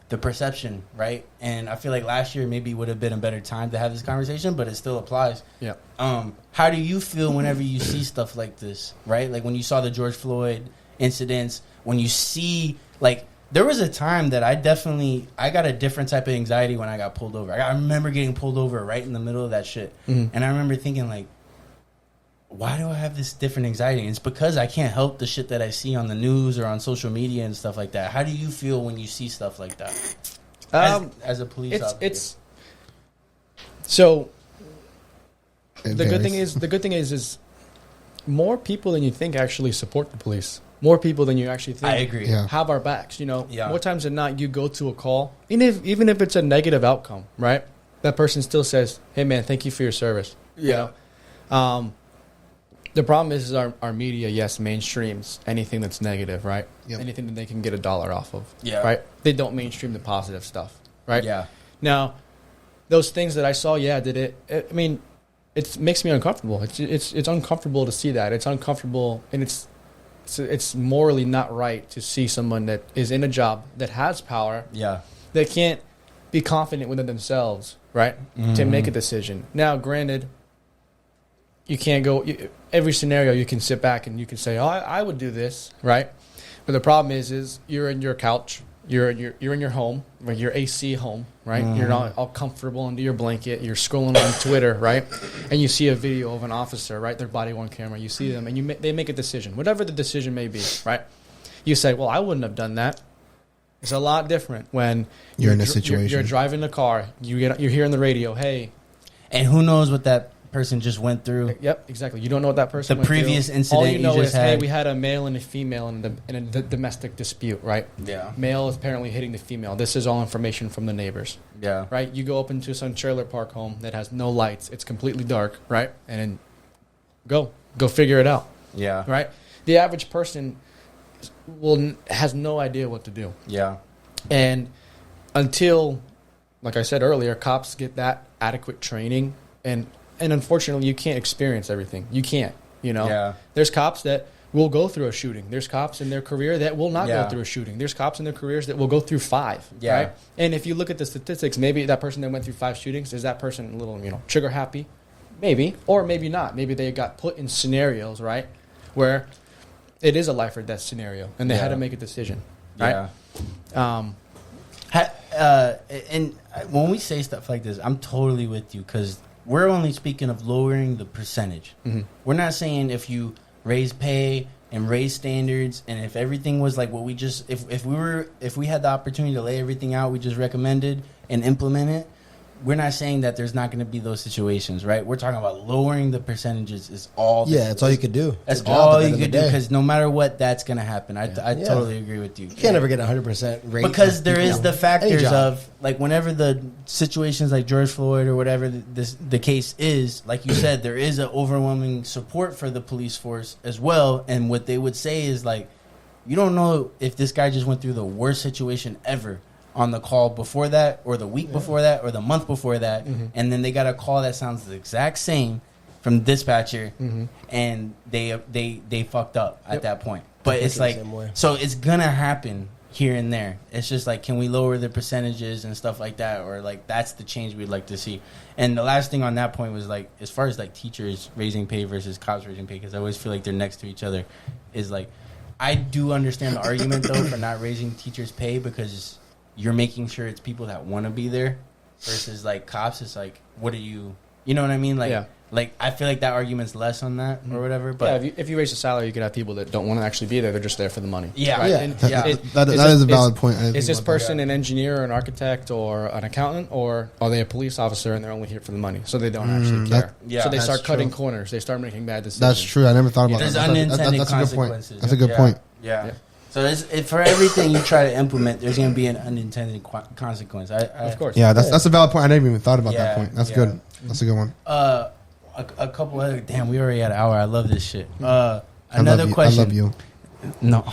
the perception, right? And I feel like last year maybe would have been a better time to have this conversation, but it still applies. yeah. How do you feel whenever you see stuff like this, right? Like when you saw the George Floyd incidents, when you see, like, there was a time that I got a different type of anxiety when I got pulled over. I remember getting pulled over right in the middle of that shit. And I remember thinking, like, why do I have this different anxiety? And it's because I can't help the shit that I see on the news or on social media and stuff like that. How do you feel when you see stuff like that? As a police officer? It's so It the good varies. thing is more people than you think actually support the police. More people than you actually think I agree. Yeah. have our backs. You know, Yeah. more times than not, you go to a call, even if it's a negative outcome, right? That person still says, "Hey, man, thank you for your service." Yeah. The problem is our media, yes, mainstreams anything that's negative, right? Yep. Anything that they can get $1 off of, Yeah. right? They don't mainstream the positive stuff, right? Yeah. Now, those things that I saw, yeah, I mean, it makes me uncomfortable. It's uncomfortable to see that. It's uncomfortable, and it's morally not right to see someone that is in a job that has power, Yeah. that can't be confident within themselves, right, to make a decision. Now, granted, you can't go every scenario. You can sit back and you can say, "Oh, I would do this," right? But the problem is you're in your couch, you're in your home, like your AC home, right? You're not all comfortable under your blanket. You're scrolling on Twitter, right? And you see a video of an officer, right? Their body worn camera. You see them, and they make a decision, whatever the decision may be, right? You say, "Well, I wouldn't have done that." It's a lot different when You're in a dr- situation. You're driving the car. You're hearing the radio. Hey, And who knows what that person just went through? yep, exactly. You don't know what that person. The went through. previous incident All you know you just is, hey, had. we had a male and a female in a domestic dispute, right? Yeah. Male is apparently hitting the female. This is all information from the neighbors, Yeah. right? You go up into some trailer park home that has no lights. It's completely dark, right? And then go figure it out, Yeah. right? The average person has no idea what to do. Yeah. And until, like I said earlier, cops get that adequate training, and unfortunately, you can't experience everything. You can't, Yeah. There's cops that will go through a shooting. There's cops in their career that will not Yeah. go through a shooting. There's cops in their careers that will go through 5, Yeah. right? And if you look at the statistics, maybe that person that went through 5 shootings, is that person a little, trigger happy? Maybe, or maybe not. Maybe they got put in scenarios, right, where it is a life or death scenario, and they had to make a decision, right? Yeah. And when we say stuff like this, I'm totally with you, because we're only speaking of lowering the percentage. Mm-hmm. We're not saying if you raise pay and raise standards, and if everything was like what we just, if we had the opportunity to lay everything out we just recommended and implement it, we're not saying that there's not going to be those situations, right? We're talking about lowering the percentages is all. Yeah, that's all you could do. That's Good job all at the you end of could the do, day. because no matter what, that's going to happen. I Yeah. totally agree with you. You can't ever get 100% rate. Because there is the Any factors job. of, like, whenever the situations like George Floyd or whatever the case is, like you said, there is an overwhelming support for the police force as well. And what they would say is, like, you don't know if this guy just went through the worst situation ever on the call before that, or the week before that, or the month before that, and then they got a call that sounds the exact same from the dispatcher, and they fucked up at that point. But it's like, Same way. so it's gonna happen here and there. It's just like, can we lower the percentages and stuff like that, or like that's the change we'd like to see. And the last thing on that point was, like, as far as like teachers raising pay versus cops raising pay, because I always feel like they're next to each other, is like, I do understand the argument though for not raising teachers' pay, because you're making sure it's people that want to be there, versus like cops. It's like, what are you know what I mean? Like, Yeah. like I feel like that argument's less on that or whatever. But if you raise the salary, you could have people that don't want to actually be there. They're just there for the money. Yeah. Right? Yeah. And That is a valid point. I didn't Is think this about that. person an engineer or an architect or an accountant, or are they a police officer and they're only here for the money, so they don't actually care? yeah, so they that's start cutting true. corners. They start making bad decisions. That's true. I never thought about there's that. unintended That's a good point. consequences. That's a good Yeah. point. Yeah. Yeah. So for everything you try to implement, there's going to be an unintended consequence. Of course. Yeah, that's a valid point. I never even thought about Yeah, that point. That's yeah. good. That's a good one. A couple other. Damn, we already had an hour. I love this shit. I Another love you. question. I love you. No.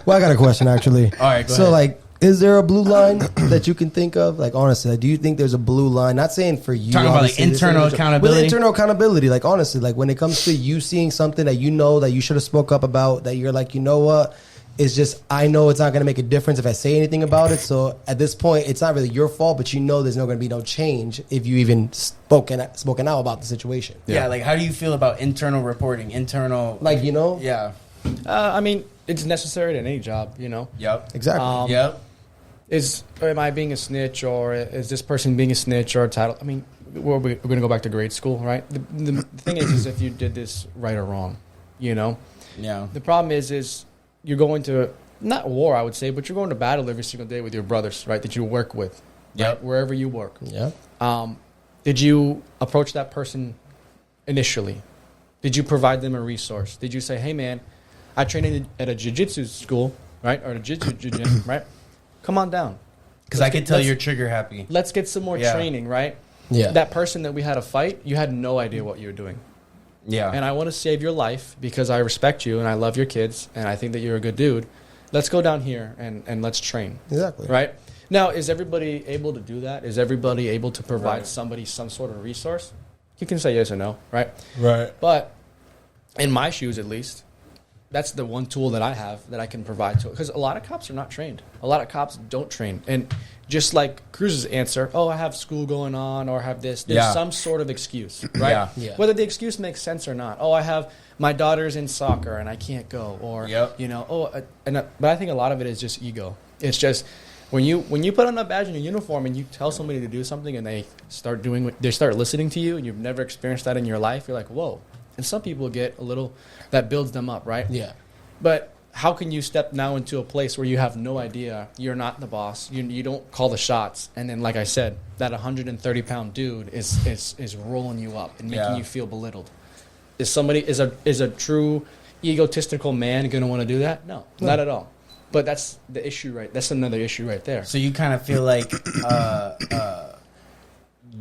Well, I got a question actually. All right. Go So, ahead. like, is there a blue line that you can think of? Like, honestly, like, do you think there's a blue line? Not saying for you. Talking about, like, obviously, this internal individual- accountability? With internal accountability, like, honestly, like, when it comes to you seeing something that you know that you should have spoke up about, that you're like, you know what? It's just, I know it's not going to make a difference if I say anything about it. So at this point, it's not really your fault, but you know there's not going to be no change if you even spoken out about the situation. yeah. Like, how do you feel about internal reporting? Internal. Like, you know? Yeah. I mean, it's necessary to any job. Yep. Exactly. Yep. Am I being a snitch, or is this person being a snitch or a title? I mean, we're going to go back to grade school, right? The thing is if you did this right or wrong, Yeah. The problem is you're going to, not war, I would say, but you're going to battle every single day with your brothers, right, that you work with, Yep. right, wherever you work. Yeah. Did you approach that person initially? Did you provide them a resource? Did you say, hey, man, I train at a jiu-jitsu school, right, or a jiu-jitsu gym, right? Come on down. Because I can tell you're trigger happy. Let's get some more Yeah. training, right? Yeah. That person that we had a fight, you had no idea what you were doing. Yeah. And I want to save your life because I respect you and I love your kids and I think that you're a good dude. Let's go down here and let's train. Exactly. Right? Now, is everybody able to do that? Is everybody able to provide Right. somebody some sort of resource? You can say yes or no, right? Right. But in my shoes, at least, that's the one tool that I have that I can provide to it. Because a lot of cops are not trained. A lot of cops don't train. And just like Cruz's answer, I have school going on or I have this, there's Yeah. some sort of excuse, right? Yeah. Yeah. Whether the excuse makes sense or not. I have my daughter's in soccer and I can't go. Or, Yep. but I think a lot of it is just ego. It's just when you put on a badge and a uniform and you tell somebody to do something and they start listening to you and you've never experienced that in your life, you're like, whoa. And some people get a little, that builds them up, right? Yeah. But how can you step now into a place where you have no idea, you're not the boss, you don't call the shots, and then, like I said, that 130-pound dude is rolling you up and making Yeah. you feel belittled? Is a true egotistical man going to want to do that? No, not at all. But that's the issue, right? That's another issue right there. So you kind of feel like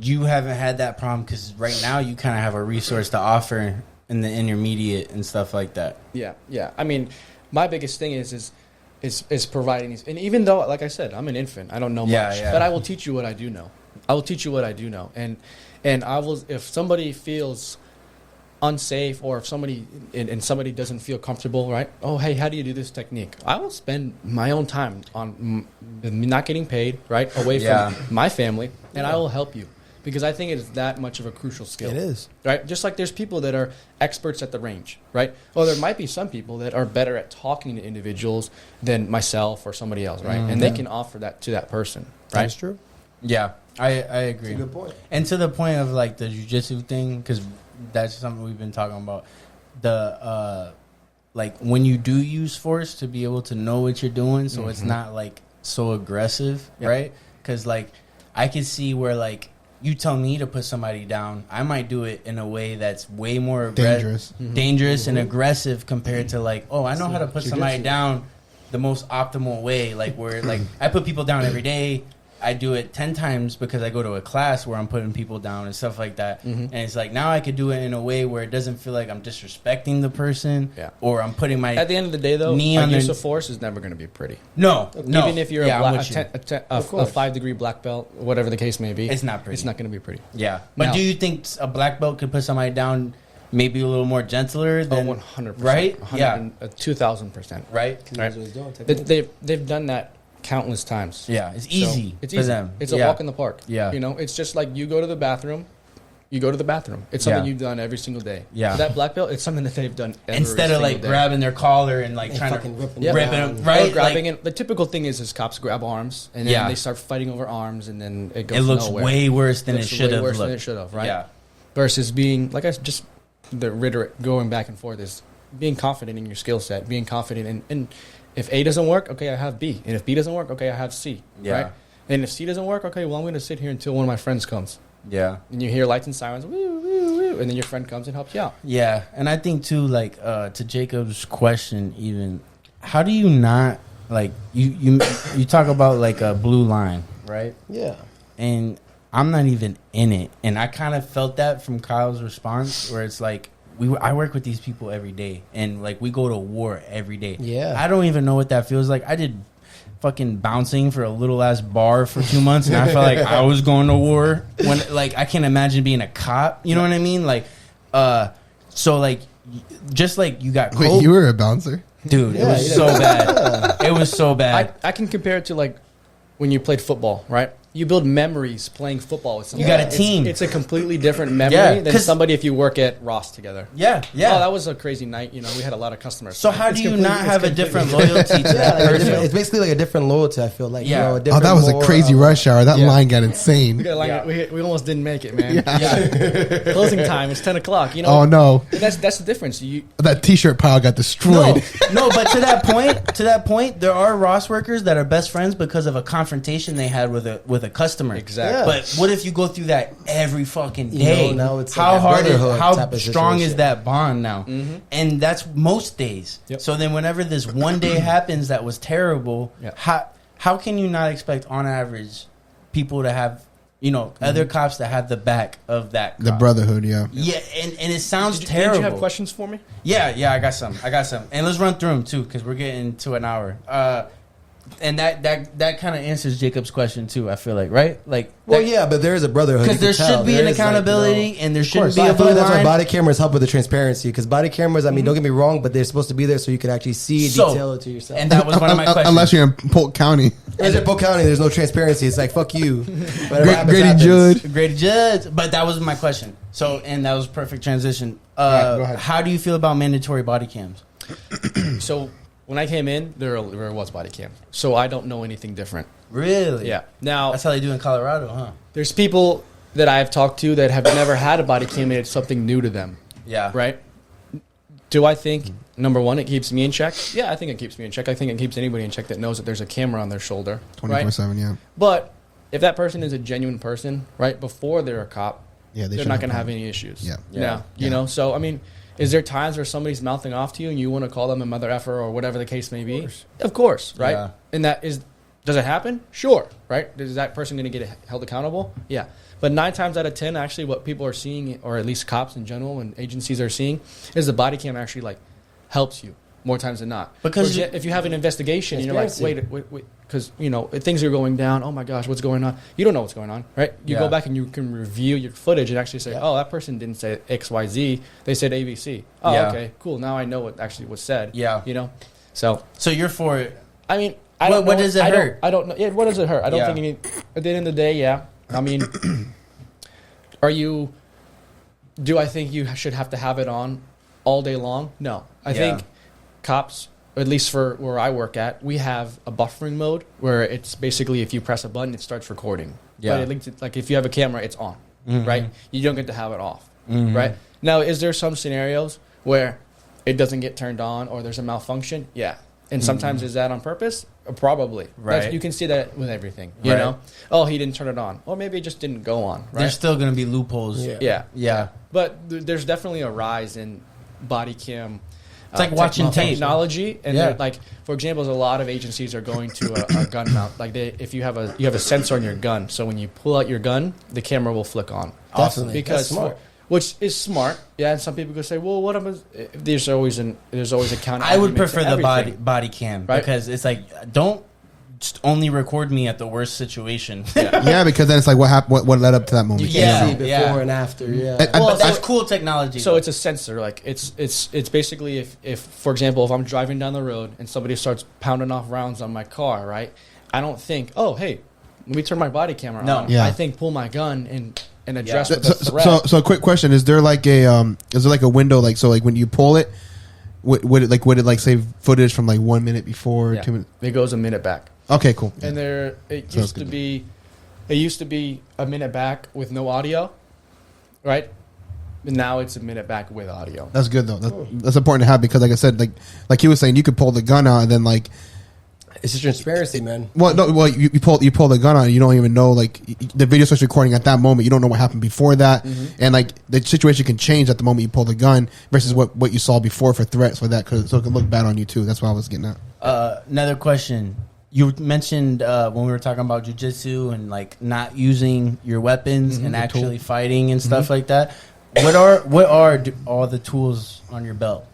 you haven't had that problem because right now you kind of have a resource to offer in the intermediate and stuff like that. Yeah. I mean, my biggest thing is providing these. And even though, like I said, I'm an infant, I don't know Yeah, much, yeah. but I will teach you what I do know. I will teach you what I do know, and I will. If somebody feels unsafe, or if somebody and somebody doesn't feel comfortable, right? Oh, hey, how do you do this technique? I will spend my own time on not getting paid, right, away Yeah. from my family, and I will help you because I think it is that much of a crucial skill. It is. Right? Just like there's people that are experts at the range, right? Well, there might be some people that are better at talking to individuals than myself or somebody else, right? And they can offer that to that person, right? That's true. Yeah, I agree. That's a good point. And to the point of like the jujitsu thing, because that's something we've been talking about. The like when you do use force, to be able to know what you're doing, so it's not like so aggressive, Yep. right? Because like I can see where like you tell me to put somebody down, I might do it in a way that's way more dangerous and aggressive compared to like, oh, I know how to put somebody down the most optimal way, like where like I put people down every day. I do it 10 times because I go to a class where I'm putting people down and stuff like that. And it's like now I could do it in a way where it doesn't feel like I'm disrespecting the person or I'm putting my At the end of the day, though, knee a on use their- of force is never going to be pretty. No. Even if you're Yeah, I'm a, with you. a 5-degree black belt, whatever the case may be, It's not pretty. It's not going to be pretty. Yeah. But Now- do you think a black belt could put somebody down maybe a little more gentler than 100%. Right? 100, Yeah. 2,000%. Right? Right. They've done that countless times. Yeah. It's So, easy it's for easy. them. It's a Yeah. walk in the park. Yeah. You know, it's just like you go to the bathroom. You go to the bathroom. It's something Yeah. you've done every single day. Yeah. That black belt, it's something that they've done every Instead of single like day. grabbing their collar and like And trying fucking to ripping Yep. rip down. it, right? Or grabbing Like, it. The typical thing is cops grab arms and then Yeah. they start fighting over arms and then it goes it looks nowhere. way worse than it Looks should way have worse than looked. it should have, right? Yeah. Versus being like I just the rhetoric going back and forth is being confident in your skill set, being confident in if A doesn't work, okay, I have B, and if B doesn't work, okay, I have C, Yeah. right? And if C doesn't work, okay, well I'm going to sit here until one of my friends comes, Yeah. and you hear lights and sirens, woo, woo, woo, and then your friend comes and helps you out. Yeah, and I think too, like to Jacob's question, even how do you not like you talk about like a blue line, right? Yeah. And I'm not even in it, and I kind of felt that from Kyle's response, where it's like I work with these people every day, and like we go to war every day. Yeah. I don't even know what that feels like. I did fucking bouncing for a little ass bar for 2 months, and I felt like I was going to war. When like I can't imagine being a cop. You know what I mean? Like, so like, just like you got Wait, you were a bouncer? dude. It Yeah, was yeah. so bad. It was so bad. I can compare it to like when you played football, right? You build memories playing football with somebody. You got a team. It's a completely different memory Yeah, than 'cause- somebody if you work at Ross together. yeah, yeah. Oh, that was a crazy night. You know, we had a lot of customers. So how It's do you complete- not it's have a completely- different loyalty to Yeah, that like a person? different, it's basically like a different loyalty. I feel like Yeah. you know, a Oh, different that was a more crazy of rush hour. That Yeah. line got We, insane. got like, Yeah. we almost didn't make it, man. Yeah. Closing time is 10 o'clock. You know, Oh no, that's the difference. You that T-shirt pile got No, destroyed. no, but to that point, there are Ross workers that are best friends because of a confrontation they had with a customer. exactly. Yeah. But what if you go through that every fucking You day? know, now it's how like a hard is brotherhood how type of strong is situation. that bond now? Mm-hmm. And that's most days. Yep. So then, whenever this one day happens that was terrible, Yep. how can you not expect on average people to have other cops that have the back of that The cop? brotherhood, yeah. Yeah, and it sounds Did terrible. you have questions for me? Yeah, I got some, and let's run through them too because we're getting to an hour. And that kind of answers Jacob's question too. I feel like, right? Like, Well, yeah, but there is a brotherhood because you there can tell. should be There an is, like, accountability, and there shouldn't be I a feel blue like that's why line. body cameras help with the transparency. Because body cameras, I mean, don't get me wrong, but they're supposed to be there so you can actually see and So, detail it to yourself. And that was one of my questions. Unless you're in Polk County. Whereas in Polk County, there's no transparency. It's like fuck you. Whatever Great, happens, Grady happens. Judd. Great judge, but that was my question. So, and that was a perfect transition. Right, go ahead. How do you feel about mandatory body cams? So when I came in, there was body cam. So I don't know anything different. Really? Yeah. Now That's how they do in Colorado, huh? there's people that I've talked to that have never had a body cam, and it's something new to them. Yeah. Right? Do I think, number one, it keeps me in check? Yeah, I think it keeps me in check. I think it keeps anybody in check that knows that there's a camera on their shoulder. Right? 24/7, yeah. But if that person is a genuine person, right, before they're a cop, Yeah, they're should not going to have have any issues. Yeah. Yeah. Now, you know, so, I mean, is there times where somebody's mouthing off to you and you want to call them a mother effer or whatever the case may be? Of course, right? Yeah. And that is, does it happen? Sure, right? Is that person going to get held accountable? Yeah. But 9 times out of 10, actually, what people are seeing, or at least cops in general and agencies are seeing, is the body cam actually, like, helps you. more times than not. Because if you have an investigation, and you're like, wait, because things are going down. Oh my gosh, what's going on? You don't know what's going on, right? You go back and you can review your footage and actually say, oh, that person didn't say X, Y, Z. They said ABC. Oh, okay, cool. Now I know what actually was said. Yeah, So you're for it. I mean, I don't know. What does it hurt? I don't know. Yeah, what does it hurt? I don't think at the end of the day, yeah. I mean, do I think you should have to have it on all day long? No. I think cops, at least for where I work at, we have a buffering mode where it's basically if you press a button, it starts recording. Yeah. But like if you have a camera, it's on, right? You don't get to have it off, right? Now, is there some scenarios where it doesn't get turned on or there's a malfunction? Yeah. And sometimes is that on purpose? Probably. Right. You can see that with everything, you know? Oh, he didn't turn it on. Or maybe it just didn't go on, right? There's still going to be loopholes. Yeah. But there's definitely a rise in body cam. It's like watching technology, and like, for example, a lot of agencies are going to a gun mount. Like, if you have a sensor on your gun, so when you pull out your gun, the camera will flick on. Definitely, because that's smart. Which is smart, yeah. And some people could say, "Well, what am I?" There's always a counter. I would prefer the body cam, right? Because it's like, don't just only record me at the worst situation. Yeah, because then it's like what happened, what led up to that moment. You can't see before and after. Yeah, well, that's cool technology. So it's a sensor. Like it's basically if for example, if I'm driving down the road and somebody starts pounding off rounds on my car, right? I don't think, oh hey, let me turn my body camera on. Yeah. I think pull my gun and address with the threat. So quick question: is there like a window like when you pull it, would it like save footage from like 1 minute before? Yeah. 2 minutes? It goes a minute back. Okay, cool. And it used to be a minute back with no audio, right? And now it's a minute back with audio. That's good though. That's important to have because, like I said, like he was saying, you could pull the gun out and then like. It's a transparency, man. Well, no. Well, you pull the gun out, and you don't even know like the video starts recording at that moment. You don't know what happened before that, and like the situation can change at the moment you pull the gun versus what you saw before for threats like that, so it can look bad on you too. That's what I was getting at. Another question. You mentioned when we were talking about jujitsu and like not using your weapons and actually fighting and stuff like that. What are all the tools on your belt?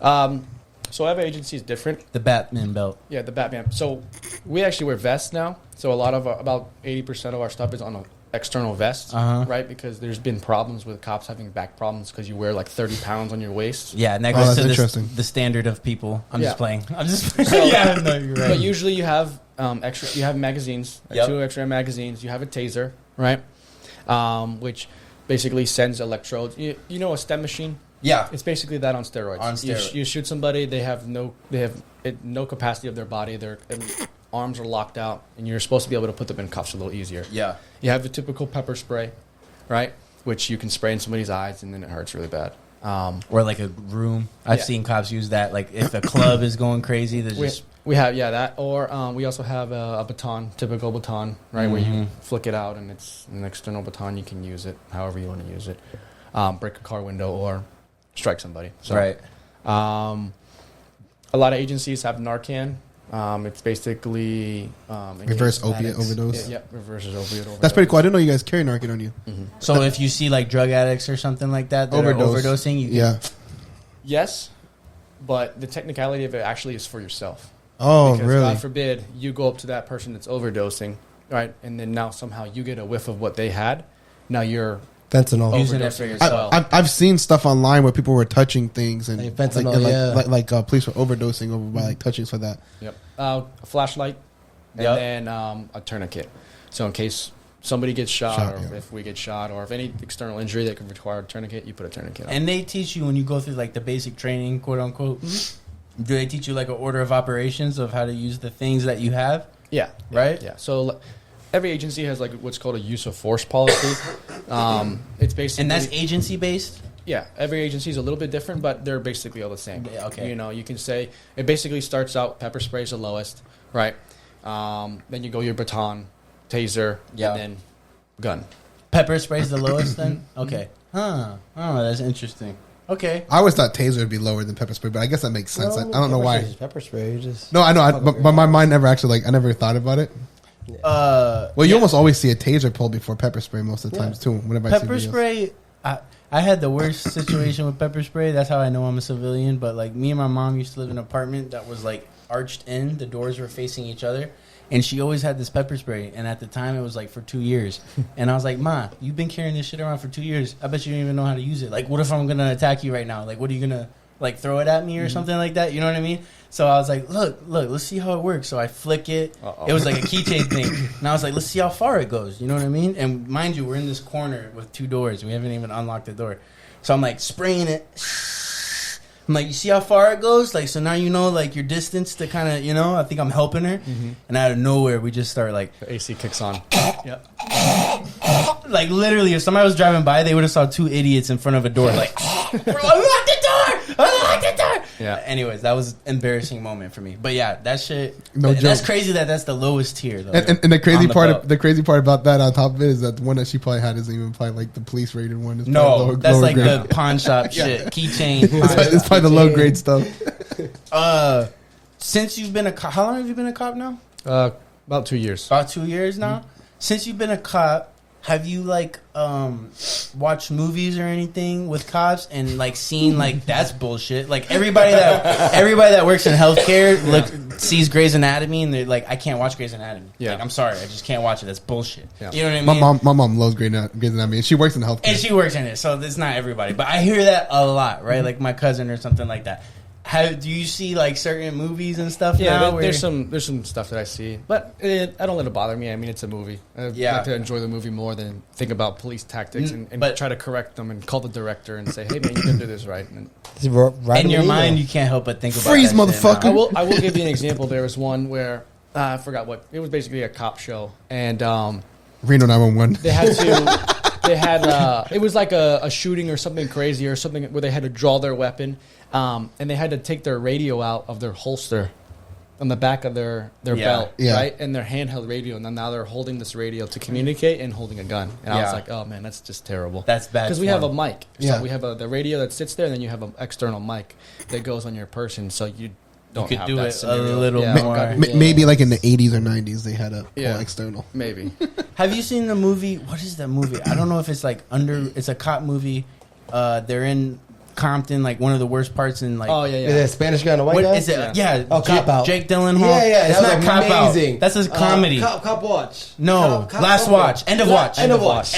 So every agency is different. The Batman belt. Yeah, the Batman. So we actually wear vests now. So a lot of about 80% of our stuff is on an external vest, right? Because there's been problems with cops having back problems because you wear like 30 pounds on your waist. Yeah, and that goes to the standard of people. I'm just playing. So, yeah, no, you're right. But usually you have extra. You have magazines, 2 extra magazines. You have a taser, right? Which basically sends electrodes. You know a STEM machine. Yeah, it's basically that on steroids. You shoot somebody, they have no capacity of their body. Their arms are locked out, and you're supposed to be able to put them in cuffs a little easier. Yeah, you have the typical pepper spray, right? Which you can spray in somebody's eyes, and then it hurts really bad. Or like a room. I've seen cops use that. Like if a club is going crazy, we have that. Or we also have a baton, typical baton, right, where you flick it out, and it's an external baton. You can use it however you want to use it. Break a car window or strike somebody. So, right. A lot of agencies have Narcan. It's basically reverse opiate overdose. Yeah, reverses opiate overdose. That's pretty cool. I didn't know you guys carry Narcan on you. So if you see like drug addicts or something like that are overdosing, you can yes, but the technicality of it actually is for yourself. Oh, because really? God forbid you go up to that person that's overdosing, right, and then now somehow you get a whiff of what they had. Now you're fentanyl. Overdosing yourself. I've seen stuff online where people were touching things and fentanyl, like police were overdosing over by like touching for that. Yep. A flashlight and then a tourniquet. So in case somebody gets shot or if we get shot or if any external injury that could require a tourniquet, you put a tourniquet on. And they teach you when you go through like the basic training, quote unquote. Do they teach you like an order of operations of how to use the things that you have? Yeah. Right? Yeah. So every agency has like what's called a use of force policy. It's basically, and that's agency based. Yeah, every agency is a little bit different, but they're basically all the same. Yeah, okay. You can say it basically starts out pepper spray is the lowest, right? Then you go your baton, taser, and then gun. Pepper spray is the lowest then? Okay. Oh, that's interesting. Okay. I always thought taser would be lower than pepper spray, but I guess that makes sense. I don't know why. Pepper spray, just no, I know, but my mind never actually I never thought about it. Well, you almost always see a taser pulled before pepper spray most of the times too. Whenever pepper I see spray, I had the worst situation with pepper spray. That's how I know I'm a civilian. But like me and my mom used to live in an apartment that was like arched in. The doors were facing each other. And she always had this pepper spray. And at the time, it was like for 2 years. And I was like, Ma, you've been carrying this shit around for 2 years. I bet you don't even know how to use it. Like, what if I'm going to attack you right now? Like, what are you going to, like, throw it at me or something like that? You know what I mean? So I was like, look, let's see how it works. So I flick it. Uh-oh. It was like a keychain thing. And I was like, let's see how far it goes. You know what I mean? And mind you, we're in this corner with 2 doors. We haven't even unlocked the door. So I'm like spraying it. I'm like, you see how far it goes? Like, so now you know, like, your distance to kind of, you know, I think I'm helping her. Mm-hmm. And out of nowhere, we just start, like... The AC kicks on. Yep. Like, literally, if somebody was driving by, they would have saw 2 idiots in front of a door. Like, bro, unlock the door! Unlock the door! Yeah. Anyways, that was an embarrassing moment for me. But, yeah, that shit... No joke. That's crazy that's the lowest tier, though. And the crazy part about that on top of it is that the one that she probably had isn't even probably, like, the police-rated one. It's no, that's like grade. The pawn shop shit. Keychain. It's probably the low-grade stuff. Since you've been a cop... How long have you been a cop now? About 2 years. About 2 years now? Mm-hmm. Since you've been a cop, have you, like, watched movies or anything with cops and, like, seen, like, that's bullshit? Like, everybody that works in healthcare sees Grey's Anatomy and they're like, I can't watch Grey's Anatomy. Yeah. Like, I'm sorry, I just can't watch it. That's bullshit. Yeah. You know what I mean? My mom loves Grey's Anatomy and she works in healthcare. And she works in it, so it's not everybody. But I hear that a lot, right? Mm-hmm. Like, my cousin or something like that. Do you see like certain movies and stuff? Yeah, now there's some stuff that I see, but I don't let it bother me. I mean, it's a movie. I like to enjoy the movie more than think about police tactics and try to correct them and call the director and say, "Hey, man, you didn't do this right." And in your mind, you can't help but think about freeze, motherfucker. I will give you an example. There was one where I forgot what it was. Basically, a cop show, and Reno 911. They had to. They had it was like a shooting or something crazy or something where they had to draw their weapon. And they had to take their radio out of their holster on the back of their belt, right? And their handheld radio. And then now they're holding this radio to communicate and holding a gun. And I was like, oh, man, that's just terrible. That's bad. Because we have a mic. So we have the radio that sits there, and then you have an external mic that goes on your person. So you don't have do that it scenario. a little more. Maybe like in the 80s or 90s, they had a external. Maybe. Have you seen the movie? What is that movie? I don't know if it's like it's a cop movie. They're in Compton, like one of the worst parts in like. Oh yeah. Is it a Spanish guy and a white guy? Is it? Yeah. Oh, Cop Out. Jake Gyllenhaal. Yeah. It's not Cop amazing. Out. That's a comedy. Cop Watch. No, Last Watch. End of Watch. End of Watch.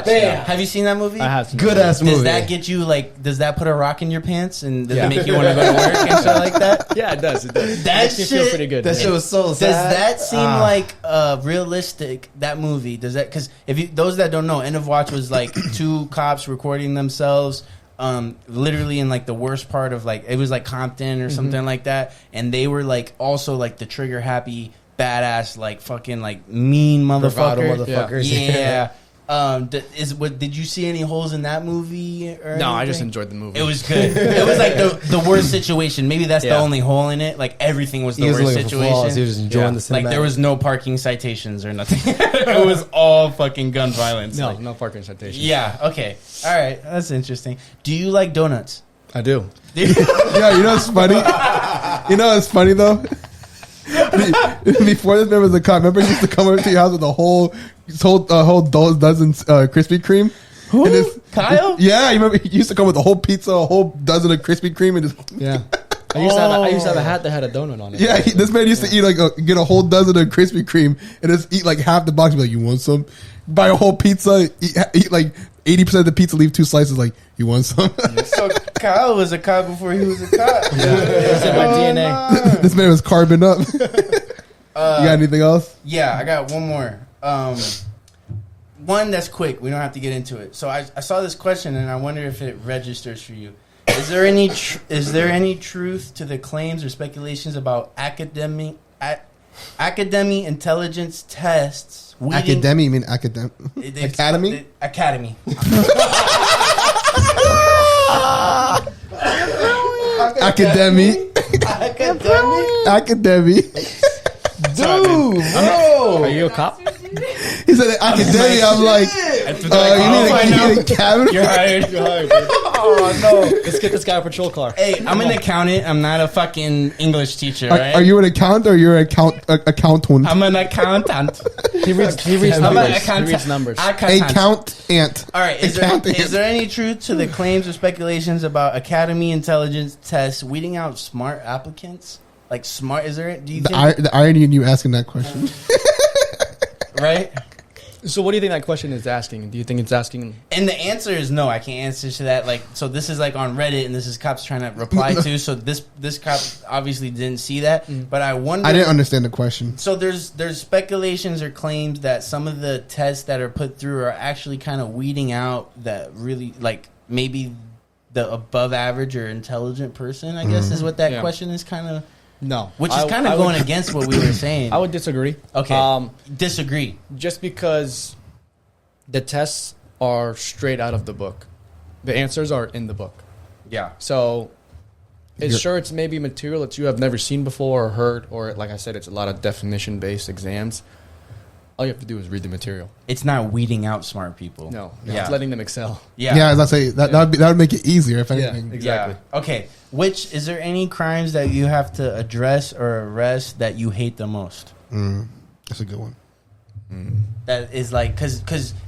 Yeah. Have you seen that movie? I have seen good ass movie. Does that get you like? Does that put a rock in your pants and does it make you want to go to work and shit like that? Yeah, it does. It does. That makes you feel pretty good. That shit was so sad. Does that seem like realistic? That movie does that? Because those that don't know, End of Watch was like 2 cops recording themselves. Literally in like the worst part of like it was like Compton or something like that, and they were like also like the trigger happy badass like fucking like mean motherfuckers. Yeah. Did you see any holes in that movie? Or anything? I just enjoyed the movie. It was good. It was like the worst situation. Maybe that's the only hole in it. Like everything was the worst situation. He was just enjoying the cinematic. Like there was no parking citations or nothing. It was all fucking gun violence. No parking citations. Yeah. Okay. All right. That's interesting. Do you like donuts? I do. Yeah. You know what's funny? It's funny though. Before this man was a cop, remember he used to come over to your house with a whole dozen Krispy Kreme. Who? Kyle? Yeah, you remember he used to come with a whole pizza, a whole dozen of Krispy Kreme, and just I used to have a hat that had a donut on it. Yeah, this man used to eat get a whole dozen of Krispy Kreme and just eat like half the box. And be like, you want some? Buy a whole pizza, eat like 80% of the pizza, leave 2 slices. Like, you want some? So Kyle was a cop before he was a cop. It's in my DNA. This man was carbon up. You got anything else? Yeah, I got one more. One that's quick. We don't have to get into it. So I saw this question and I wonder if it registers for you. Is there any truth to the claims or speculations about academy intelligence tests? Academy? You mean academic? Academy? Academy. Academy. Academy. Dude, bro. Are you a cop? He said academy. I'm like, You need a cabin. You're hired. You're hired, dude. Oh no. Let's get this guy a patrol car. Hey, I'm an accountant. I'm not a fucking English teacher, right? Are you an accountant or you're an accountant? I'm an accountant. He reads I'm an numbers. He accountant. reads numbers. Accountant. All right. Is there any truth to the claims or speculations about Academy intelligence tests weeding out smart applicants? Like smart? Is there? Do you think? The irony in you asking that question. Right. So what do you think that question is asking? Do you think it's asking? And the answer is no. I can't answer to that. Like, so this is like on Reddit, and this is cops trying to reply to. So this cop obviously didn't see that, but I wonder. I didn't understand the question. So there's speculations or claims that some of the tests that are put through are actually kind of weeding out that really like maybe the above average or intelligent person. I guess is what that question is kind of. No, Which is kind of going against what we were saying. I would disagree. Okay. Disagree. Just because the tests are straight out of the book. The answers are in the book. Yeah. So it's maybe material that you have never seen before or heard, or like I said, it's a lot of definition-based exams. All you have to do is read the material. It's not weeding out smart people. No. Yeah. It's letting them excel. Yeah. As I say, that would make it easier if anything. Yeah, exactly. Yeah. Okay. Is there any crimes that you have to address or arrest that you hate the most? That's a good one. That is like,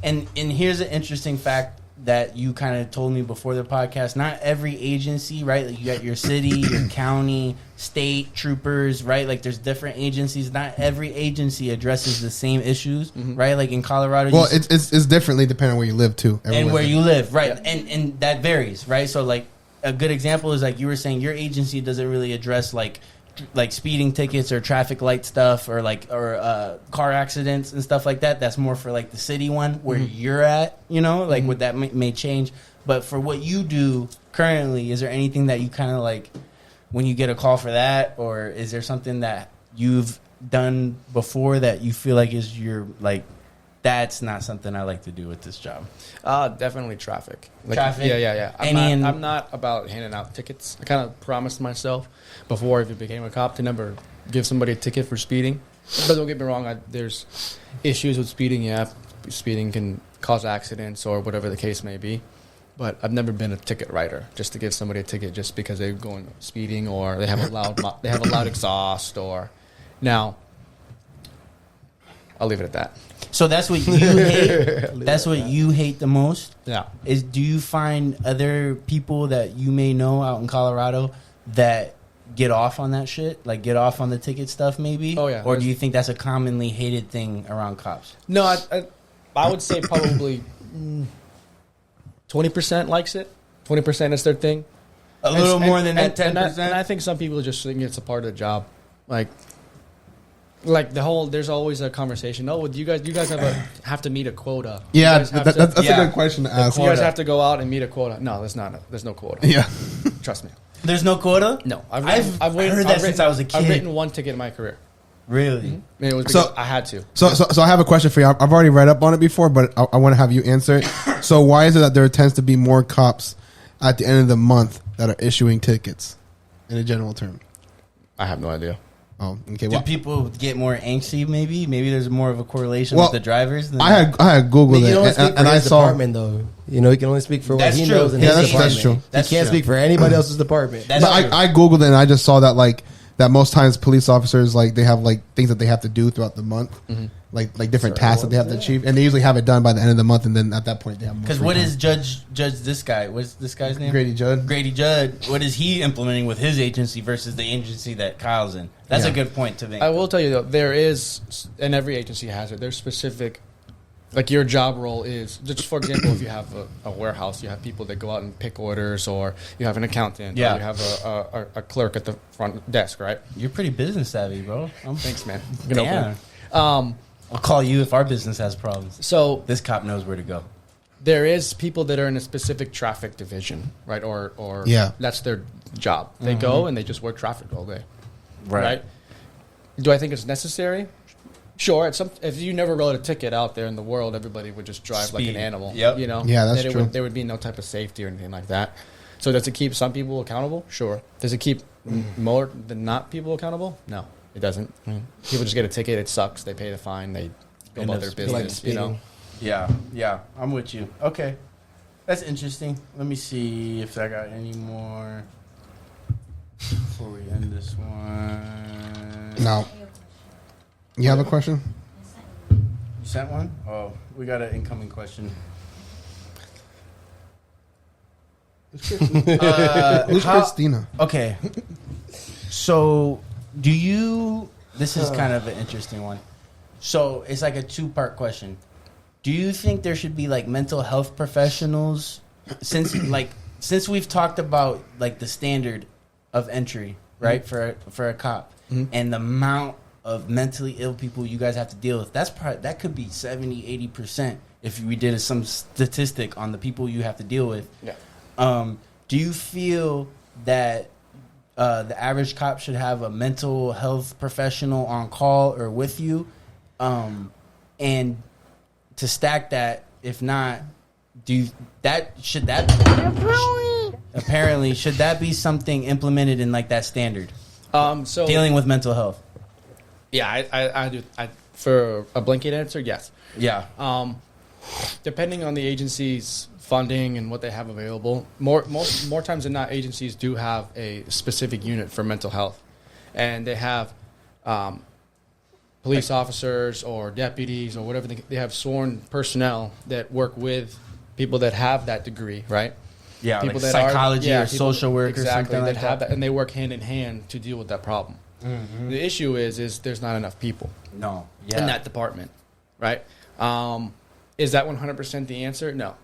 and here's an interesting fact that you kind of told me before the podcast. Not every agency, right? Like you got your city, your county, state troopers, right? Like there's different agencies. Not every agency addresses the same issues, right? Like in Colorado, Well, it's differently depending on where you live too. and where you live, right? Yeah. And that varies, right? So like a good example is like you were saying, your agency doesn't really address like speeding tickets or traffic light stuff or car accidents and stuff like that. That's more for like the city one where you're at, like what that may change. But for what you do currently, is there anything that you kind of like when you get a call for that, or is there something that you've done before that you feel like is your like, that's not something I like to do with this job? Definitely traffic. Traffic? Yeah. I'm not about handing out tickets. I kind of promised myself before I even became a cop to never give somebody a ticket for speeding. But don't get me wrong, there's issues with speeding. Yeah, speeding can cause accidents or whatever the case may be. But I've never been a ticket writer just to give somebody a ticket just because they're going speeding or they have a loud exhaust or now. I'll leave it at that. So that's what you hate. That's what you hate the most. Yeah. Do you find other people that you may know out in Colorado that get off on that shit? Like get off on the ticket stuff, maybe? Oh yeah. Or do you think that's a commonly hated thing around cops? No, I would say probably 20% likes it. 20% is their thing. A little more than that 10%. And I think some people just think it's a part of the job. Like there's always a conversation. Oh, you guys have to meet a quota. Yeah, that's a good question to ask. You guys have to go out and meet a quota. No, there's no quota. Yeah. Trust me. There's no quota? No. I've heard that since I was a kid. I've written one ticket in my career. Really? And it was because I had to. So I have a question for you. I've already read up on it before, but I want to have you answer it. So why is it that there tends to be more cops at the end of the month that are issuing tickets in a general term? I have no idea. Oh, okay. Do people get more angsty? Maybe there's more of a correlation with the drivers. Than I had Googled it, and I saw. Department, though. He can only speak for what he knows. In Yeah, his that's true. He can't speak for anybody else's department. But I Googled it, and I just saw that that most times police officers they have things that they have to do throughout the month, like different tasks that they have to achieve, and they usually have it done by the end of the month, and then at that point they have more. Because what is Judge this guy? What's this guy's name? Grady Judd. Grady Judd. What is he implementing with his agency versus the agency that Kyle's in? That's a good point to make. I will tell you though, there is, and every agency has it. There's specific, like your job role is just for example, if you have a warehouse, you have people that go out and pick orders, or you have an accountant, or you have a clerk at the front desk, right? You're pretty business savvy, bro. Thanks, man. Damn. I'll call you if our business has problems. So this cop knows where to go. There is people that are in a specific traffic division, right? Or that's their job. They go and they just work traffic all day, right? Do I think it's necessary? Sure. If you never wrote a ticket out there in the world, everybody would just drive like an animal. Yep. Yeah, that's true. There would be no type of safety or anything like that. So does it keep some people accountable? Sure. Does it keep more than not people accountable? No, it doesn't. People just get a ticket. It sucks. They pay the fine. They go about their business. Yeah, I'm with you. Okay, that's interesting. Let me see if I got any more before we end this one. Now, you have a question? You sent one? Oh, we got an incoming question. Who's Christina? Okay, so do you? This is kind of an interesting one. So it's like a two-part question. Do you think there should be like mental health professionals since we've talked about like the standard of entry, right, for a cop and the amount of mentally ill people you guys have to deal with, that could be 70-80% if we did some statistic on the people you have to deal with. Yeah. Do you feel that the average cop should have a mental health professional on call or with you? And to stack that, if not, should that be something implemented in like that standard? So Dealing with mental health. yeah, I do. For a blanket answer, yes. Yeah. Depending on the agency's funding and what they have available, more times than not, agencies do have a specific unit for mental health, and they have police officers or deputies or whatever. They have sworn personnel that work with people that have that degree, right? Yeah, People like that psychology or people- social work exactly, or something like that have that. and they work hand in hand to deal with that problem. The issue is there's not enough people No. Yeah. in that department, right? Is that 100% the answer? No.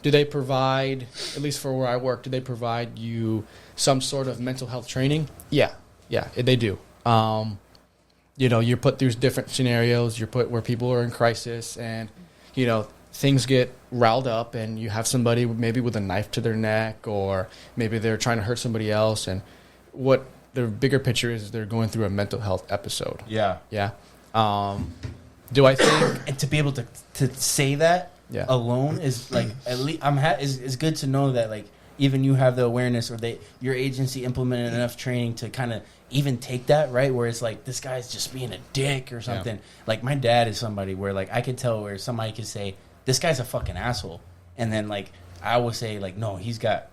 Do they provide, at least for where I work, do they provide you some sort of mental health training? Yeah, they do. You're put through different scenarios. You're put where people are in crisis and, things get riled up and you have somebody maybe with a knife to their neck or maybe they're trying to hurt somebody else. And what the bigger picture is they're going through a mental health episode. Yeah. Yeah. Do I think... And to be able to say that Yeah. alone is like at least is good to know that like even you have the awareness or your agency implemented enough training to kind of even take that right where it's like this guy's just being a dick or something. Like my dad is somebody where like I could tell where somebody could say this guy's a fucking asshole, and then like I would say like no, he's got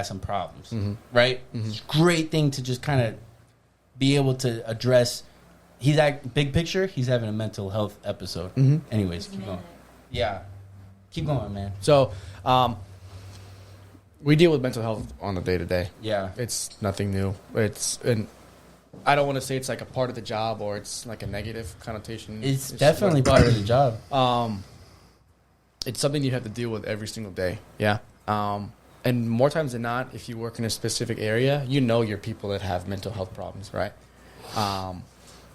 some problems, right? It's a great thing to just kind of be able to address. He's big picture. He's having a mental health episode. Anyways, keep going. Yeah. Keep going, man. So, we deal with mental health on the day-to-day. Yeah. It's nothing new. And I don't want to say it's like a part of the job or it's like a negative connotation. It's definitely part of the job. It's something you have to deal with every single day. Yeah. And more times than not, if you work in a specific area, your people that have mental health problems, right?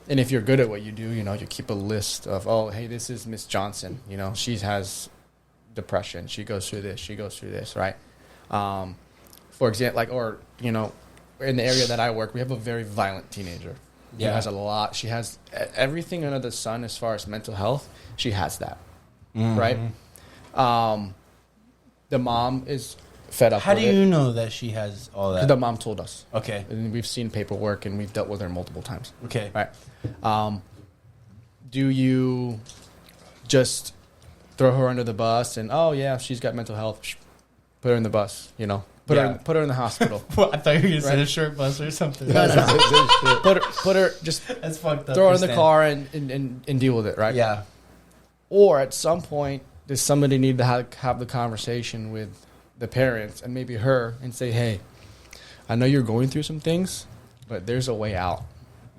And if you're good at what you do, you keep a list of, oh, hey, this is Miss Johnson. She has depression. She goes through this, right? For example, in the area that I work, we have a very violent teenager. Yeah. Who has a lot. She has everything under the sun as far as mental health. She has that, right? The mom is fed up. How do with you it. know that she has all that? The mom told us. Okay. And we've seen paperwork and we've dealt with her multiple times. Okay. Right. Do you just throw her under the bus and she's got mental health, put her in the bus, put her in the hospital. Well, I thought you were going to say Right. a short bus or something. No. put her just That's fucked up. throw her in to the stand. car and deal with it, right? Yeah. Or at some point, does somebody need to have the conversation with the parents and maybe her and say, hey, I know you're going through some things, but there's a way out.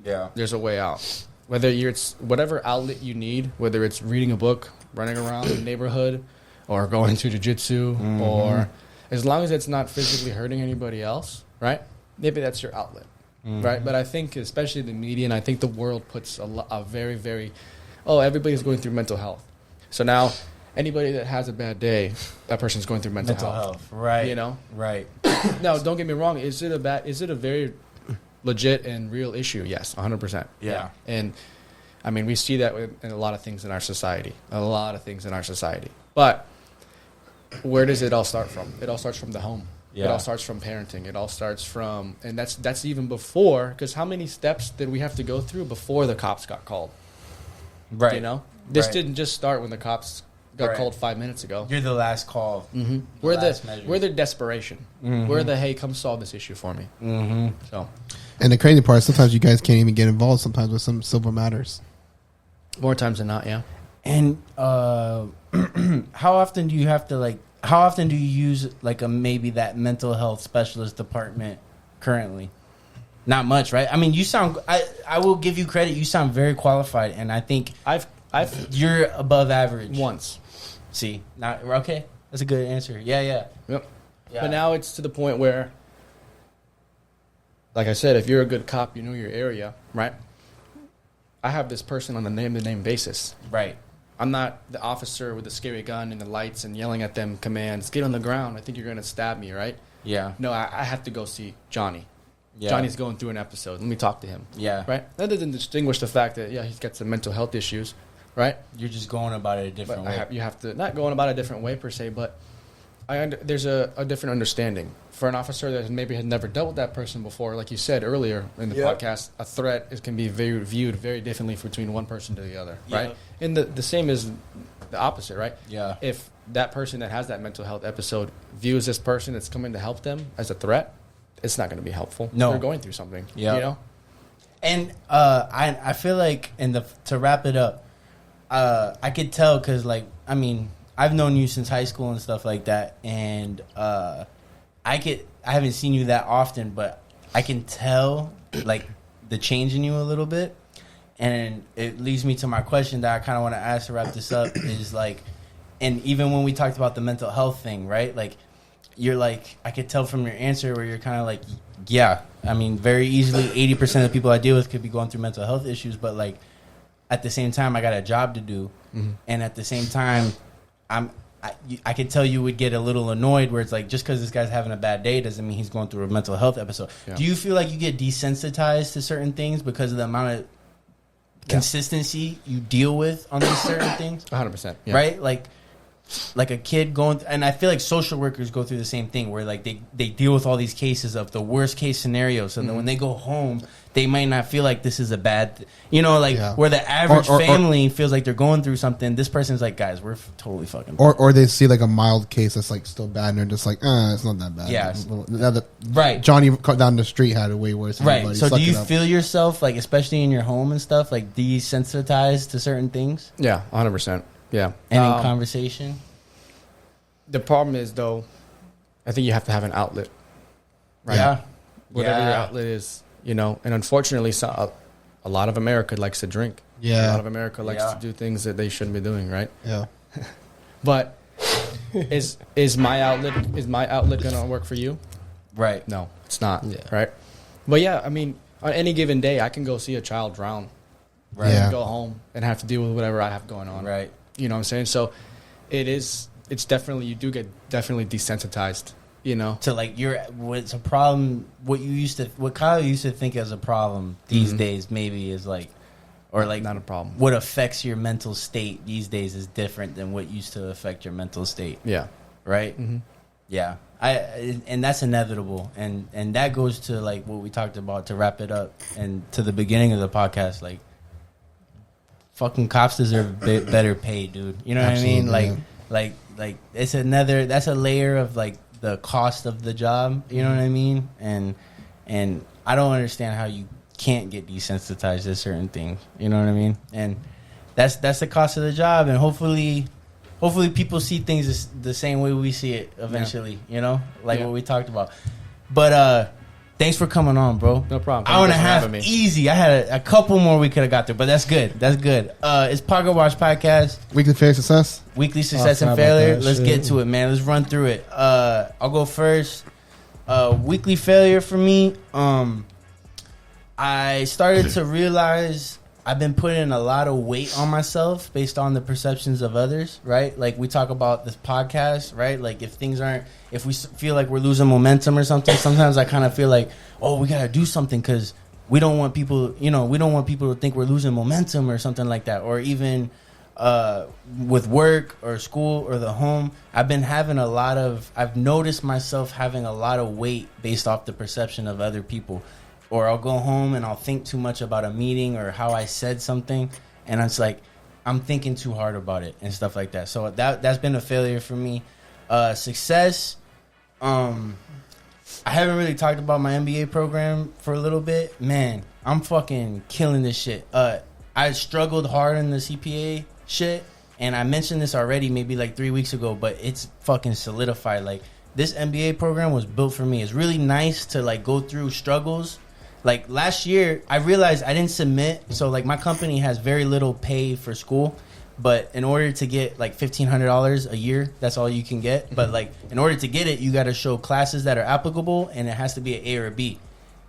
Yeah. There's a way out. Whether it's whatever outlet you need, whether it's reading a book, running around the neighborhood, or going to jujitsu, or as long as it's not physically hurting anybody else, right? Maybe that's your outlet, right? But I think, especially the media, and I think the world puts a very, very, everybody's going through mental health. So now, anybody that has a bad day, that person's going through mental health. Right. Right. No, don't get me wrong. Is it a very legit and real issue? Yes, 100%. Yeah. And I mean, we see that in a lot of things in our society. But where does it all start from? It all starts from the home. Yeah. It all starts from parenting. It all starts from, and that's even before, because how many steps did we have to go through before the cops got called? Right. This Right. didn't just start when the cops got Right. called 5 minutes ago. You're the last call. Mm-hmm. Last measure. We're the desperation. Mhm. We're the hey, come solve this issue for me. Mm-hmm. So And the crazy part is sometimes you guys can't even get involved sometimes with some civil matters. more times than not, yeah. And how often do you have to like? How often do you use like maybe that mental health specialist department currently? Not much, right? I mean, you sound. I will give you credit. You sound very qualified, and I think I've you're above average. once. See, not okay. That's a good answer. Yeah. Yep. Yeah. But now it's to the point where, like I said, if you're a good cop, you know your area, right? I have this person on a name-to-name basis. Right. I'm not the officer with the scary gun and the lights and yelling at them commands, get on the ground, I think you're going to stab me, right? Yeah. No, I have to go see Johnny. Yeah. Johnny's going through an episode. Let me talk to him. Yeah. Right? That doesn't distinguish the fact that, yeah, he's got some mental health issues, right? You're just going about it a different But way. you have to, not going about it a different way per se, but there's a different understanding. For an officer that maybe had never dealt with that person before, like you said earlier in the podcast, a threat can be viewed very differently between one person to the other, right? Yep. And the same is the opposite, right? Yeah. If that person that has that mental health episode views this person that's coming to help them as a threat, it's not going to be helpful. No. They're going through something, Yeah. you know? And I feel like to wrap it up, I could tell because like I mean I've known you since high school and stuff like that, and I haven't seen you that often, but I can tell like the change in you a little bit, and it leads me to my question that I kind of want to ask to wrap this up is like, and even when we talked about the mental health thing, right? Like you're like I could tell from your answer where you're kind of like, yeah, I mean very easily 80% of the people I deal with could be going through mental health issues, but like at the same time I got a job to do, and at the same time I could tell you would get a little annoyed where it's like just because this guy's having a bad day doesn't mean he's going through a mental health episode. Yeah. Do you feel like you get desensitized to certain things because of the amount of consistency you deal with on these certain things? 100%. Yeah. Right? Like a kid going and I feel like social workers go through the same thing where like they deal with all these cases of the worst case scenarios, so then when they go home they might not feel like this is a bad where the average family feels like they're going through something, this person's like, guys, we're totally fucking Or they see like a mild case that's like still bad and they're just like, it's not that bad. Yeah. Right. Johnny down the street had it way worse than right. everybody. So Suck do you it up. feel yourself like, especially in your home and stuff, like desensitized to certain things Yeah, 100%. Yeah. and in conversation? The problem is, though, I think you have to have an outlet, right? Yeah. Whatever your Yeah. outlet is, you know. And unfortunately, a lot of America likes to drink. Yeah. A lot of America likes Yeah. to do things that they shouldn't be doing, right? Yeah. But is my outlet going to work for you? Right. No, it's not. Yeah. Right. But yeah, I mean, on any given day, I can go see a child drown. Right. Yeah. And go home and have to deal with whatever I have going on. Right. You know what I'm saying? So it's definitely, you do get definitely desensitized, you know? To like what's a problem, what Kyle used to think as a problem these days maybe is like, or like Not a problem. what affects your mental state these days is different than what used to affect your mental state. Yeah. Right. Yeah. And that's inevitable. And that goes to like what we talked about to wrap it up and to the beginning of the podcast, like fucking cops deserve a bit better pay, dude. You know what I mean? Absolutely, Like it's that's a layer of like the cost of the job. You know what I mean? And I don't understand how you can't get desensitized to certain things. You know what I mean? And that's the cost of the job. And hopefully people see things the same way we see it eventually. You know, like what we talked about. But thanks for coming on, bro. No problem. Hour and a Thanks for half, having me. easy. I had a couple more we could have got through, but that's good. That's good. It's Pocket Watch Podcast, Weekly fair success. weekly success forgot and about failure. that Let's shit. get to it, man. Let's run through it. I'll go first. Weekly failure for me. I started to realize I've been putting a lot of weight on myself based on the perceptions of others, right? Like we talk about this podcast, right? Like if we feel like we're losing momentum or something, sometimes I kind of feel like, oh, we got to do something because we don't want people to think we're losing momentum or something like that. Or even with work or school or the home, I've noticed myself having a lot of weight based off the perception of other people. Or I'll go home and I'll think too much about a meeting or how I said something, and it's like I'm thinking too hard about it and stuff like that. So that's been a failure for me. Success. I haven't really talked about my MBA program for a little bit. Man, I'm fucking killing this shit. I struggled hard in the CPA shit, and I mentioned this already maybe like 3 weeks ago, but it's fucking solidified. Like, this MBA program was built for me. It's really nice to like go through struggles. Like, last year, I realized I didn't submit. So, like, my company has very little pay for school. But in order to get, like, $1,500 a year, that's all you can get. But, like, in order to get it, you got to show classes that are applicable, and it has to be an A or a B.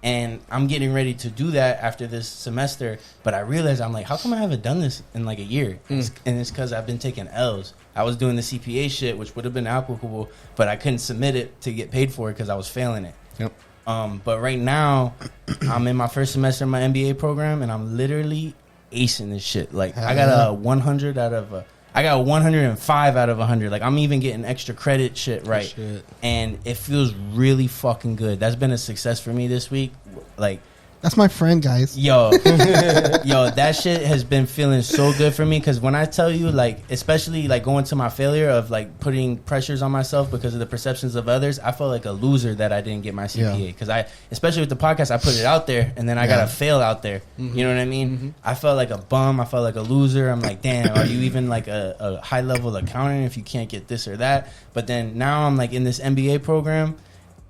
And I'm getting ready to do that after this semester. But I realized, I'm like, how come I haven't done this in, like, a year? And it's because I've been taking L's. I was doing the CPA shit, which would have been applicable, but I couldn't submit it to get paid for it because I was failing it. Yep. But right now, I'm in my first semester of my MBA program, and I'm literally acing this shit. Like, I got a 100 out of I got a 105 out of 100. Like, I'm even getting extra credit shit right. Shit. And it feels really fucking good. That's been a success for me this week. Like, That's my friend, guys. yo, that shit has been feeling so good for me. Because when I tell you, like, especially like going to my failure of like putting pressures on myself because of the perceptions of others, I felt like a loser that I didn't get my CPA. Because especially with the podcast, I put it out there and then I got to fail out there. Mm-hmm. You know what I mean? Mm-hmm. I felt like a bum. I felt like a loser. I'm like, damn, are you even like a high level accountant if you can't get this or that? But then now I'm like in this MBA program.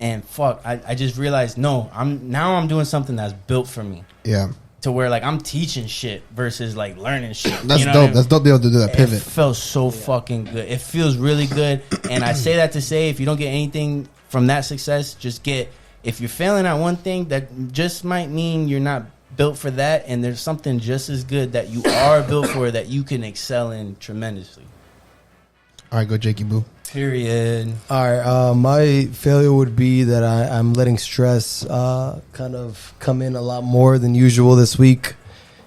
And fuck, I just realized, no, I'm doing something that's built for me. Yeah. To where like I'm teaching shit versus like learning shit. That's you know dope. what I mean? That's dope to be able to do that pivot. It felt so fucking good. It feels really good. And I say that to say, if you don't get anything from that success, just if you're failing at one thing, that just might mean you're not built for that. And there's something just as good that you are built for that you can excel in tremendously. All right, go Jakey Boo. Period. All right, my failure would be that I'm letting stress kind of come in a lot more than usual this week.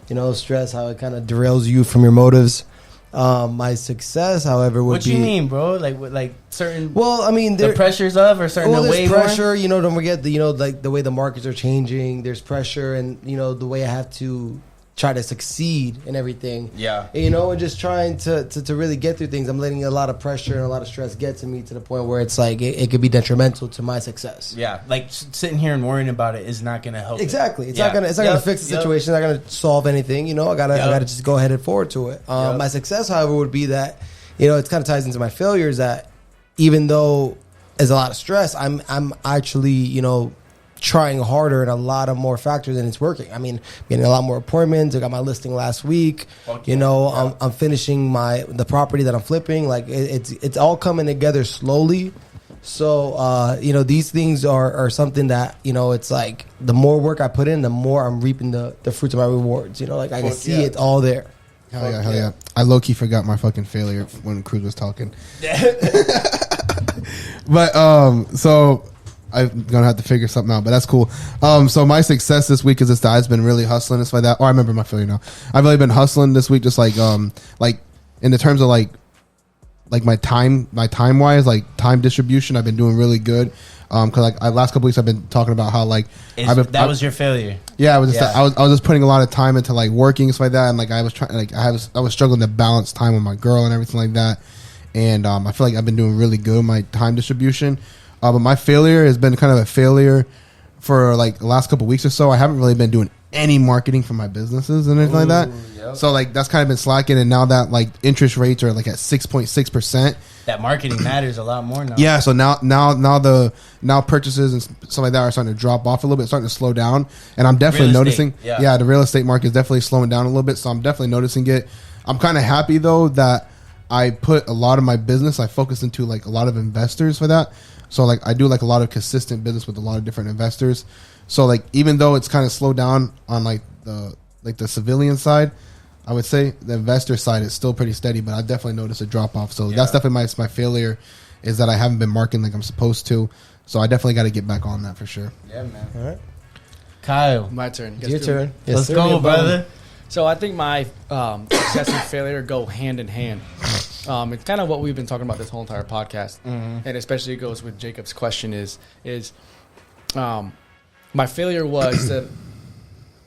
You know, stress, how it kind of derails you from your motives. My success, however, would be... What you mean, bro? Like certain... Well, I mean... The pressures of or certain there's wave pressure, you know, don't forget, like the way the markets are changing. There's pressure and, you know, the way I have to try to succeed and everything. Yeah. You know, and just trying to really get through things. I'm letting a lot of pressure and a lot of stress get to me to the point where it's like it could be detrimental to my success. Yeah, like sitting here and worrying about it is not going to help. Exactly. It's not gonna fix the situation. It's not gonna solve anything. You know, I gotta just go ahead and forward to it. My success, however, would be that, you know, it kind of ties into my failures that even though there's a lot of stress, I'm actually, you know, trying harder in a lot of more factors and it's working. I mean, getting a lot more appointments. I got my listing last week. You know, I'm finishing the property that I'm flipping. Like it's all coming together slowly. So, you know, these things are something that, you know, it's like the more work I put in, the more I'm reaping the fruits of my rewards. You know, like I can see it all there. Hell yeah. I low-key forgot my fucking failure when Cruz was talking. But, so... I'm gonna have to figure something out, but that's cool. So my success this week is that I've been really hustling and stuff like that. Oh, I remember my failure now. I've really been hustling this week, just like in the terms of like my time wise, like time distribution. I've been doing really good. Cause like last couple weeks I've been talking about how like that was your failure. Yeah, I was just putting a lot of time into like working and stuff like that, and like I was trying like I was struggling to balance time with my girl and everything like that. And I feel like I've been doing really good with my time distribution. But my failure has been kind of a failure for like the last couple of weeks or so. I haven't really been doing any marketing for my businesses and anything like that. Yep. So like that's kind of been slacking. And now that like interest rates are like at 6.6%, that marketing matters a lot more now. Yeah. So now purchases and stuff like that are starting to drop off a little bit, starting to slow down. And I'm definitely noticing. Yeah, the real estate market is definitely slowing down a little bit. So I'm definitely noticing it. I'm kind of happy though that I put a lot of my business. I focus into like a lot of investors for that. So like I do like a lot of consistent business with a lot of different investors. So like even though it's kind of slowed down on like the civilian side, I would say the investor side is still pretty steady. But I definitely noticed a drop off. So that's definitely my failure is that I haven't been marketing like I'm supposed to. So I definitely got to get back on that for sure. Yeah, man. All right, Kyle, My turn. your turn. Let's go, brother. So I think my success and failure go hand in hand. It's kind of what we've been talking about this whole entire podcast, and especially it goes with Jacob's question is my failure was that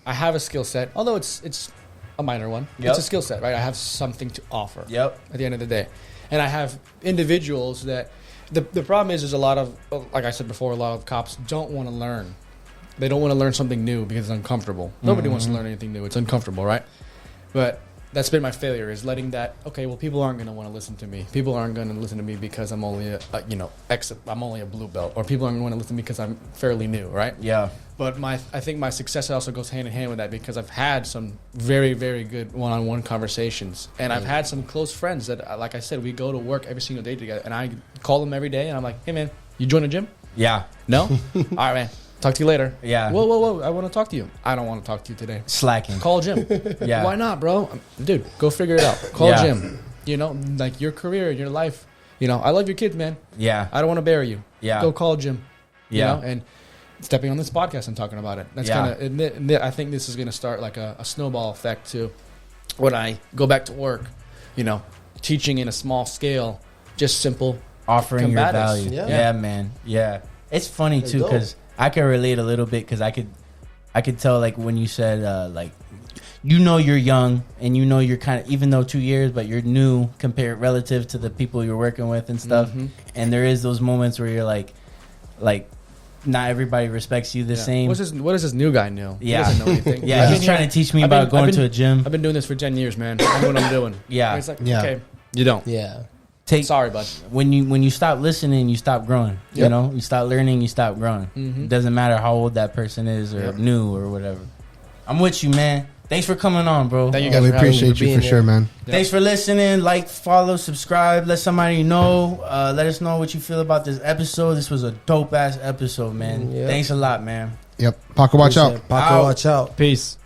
I have a skill set, although it's a minor one. Yep. It's a skill set, right? I have something to offer. Yep. At the end of the day, and I have individuals that the problem is a lot of, like I said before, a lot of cops don't want to learn. They don't want to learn something new because it's uncomfortable. Nobody wants to learn anything new. It's uncomfortable, right? But that's been my failure, is letting that, okay, well, people aren't going to want to listen to me. People aren't going to listen to me because I'm only I'm only a blue belt, or people aren't going to want to listen to me because I'm fairly new, right? Yeah. But I think my success also goes hand in hand with that, because I've had some very, very good one-on-one conversations, and I've had some close friends that, like I said, we go to work every single day together, and I call them every day, and I'm like, hey, man, you join a gym? Yeah. No? All right, man. Talk to you later. Yeah. Whoa. I want to talk to you. I don't want to talk to you today. Slacking. Call Jim. Yeah. Why not, bro? Dude, go figure it out. Call Yeah. Jim. You know, like your career, your life. You know, I love your kids, man. Yeah. I don't want to bury you. Yeah. Go call Jim. Yeah. You know, and stepping on this podcast and talking about it. That's Yeah. kind of, I think this is going to start like a snowball effect too. When I go back to work, you know, teaching in a small scale, just simple. Offering your Combat us. value. Yeah. Yeah, man. Yeah. It's funny That's too, dope. because I can relate a little bit, because I could tell, like, when you said like, you know, you're young, and you know you're kind of, even though 2 years, but you're new compared relative to the people you're working with and stuff. Mhm. And there is those moments where you're like not everybody respects you the Yeah. same. What is this new guy know? Yeah. He doesn't know anything. Yeah, I've he's been trying here- to teach me I've been- about going I've been- to a gym. I've been doing this for 10 years, man. I know what I'm doing. Yeah. It's like, Yeah. okay, you don't. Yeah. Sorry, bud. When you stop listening, you stop growing. You Yep. know, you stop learning, you stop growing. Mhm. It doesn't matter how old that person is, or Yep. new, or whatever. I'm with you, man. Thanks for coming on, bro. Thank you Yeah, guys we for having me. appreciate you being for here. sure, man. Yep. Thanks for listening. Like, follow, subscribe. Let somebody know. Let us know what you feel about this episode. This was a dope ass episode, man. Yeah. Thanks a lot, man. Yep. Paco, watch out. Paco, Out. watch out. Peace.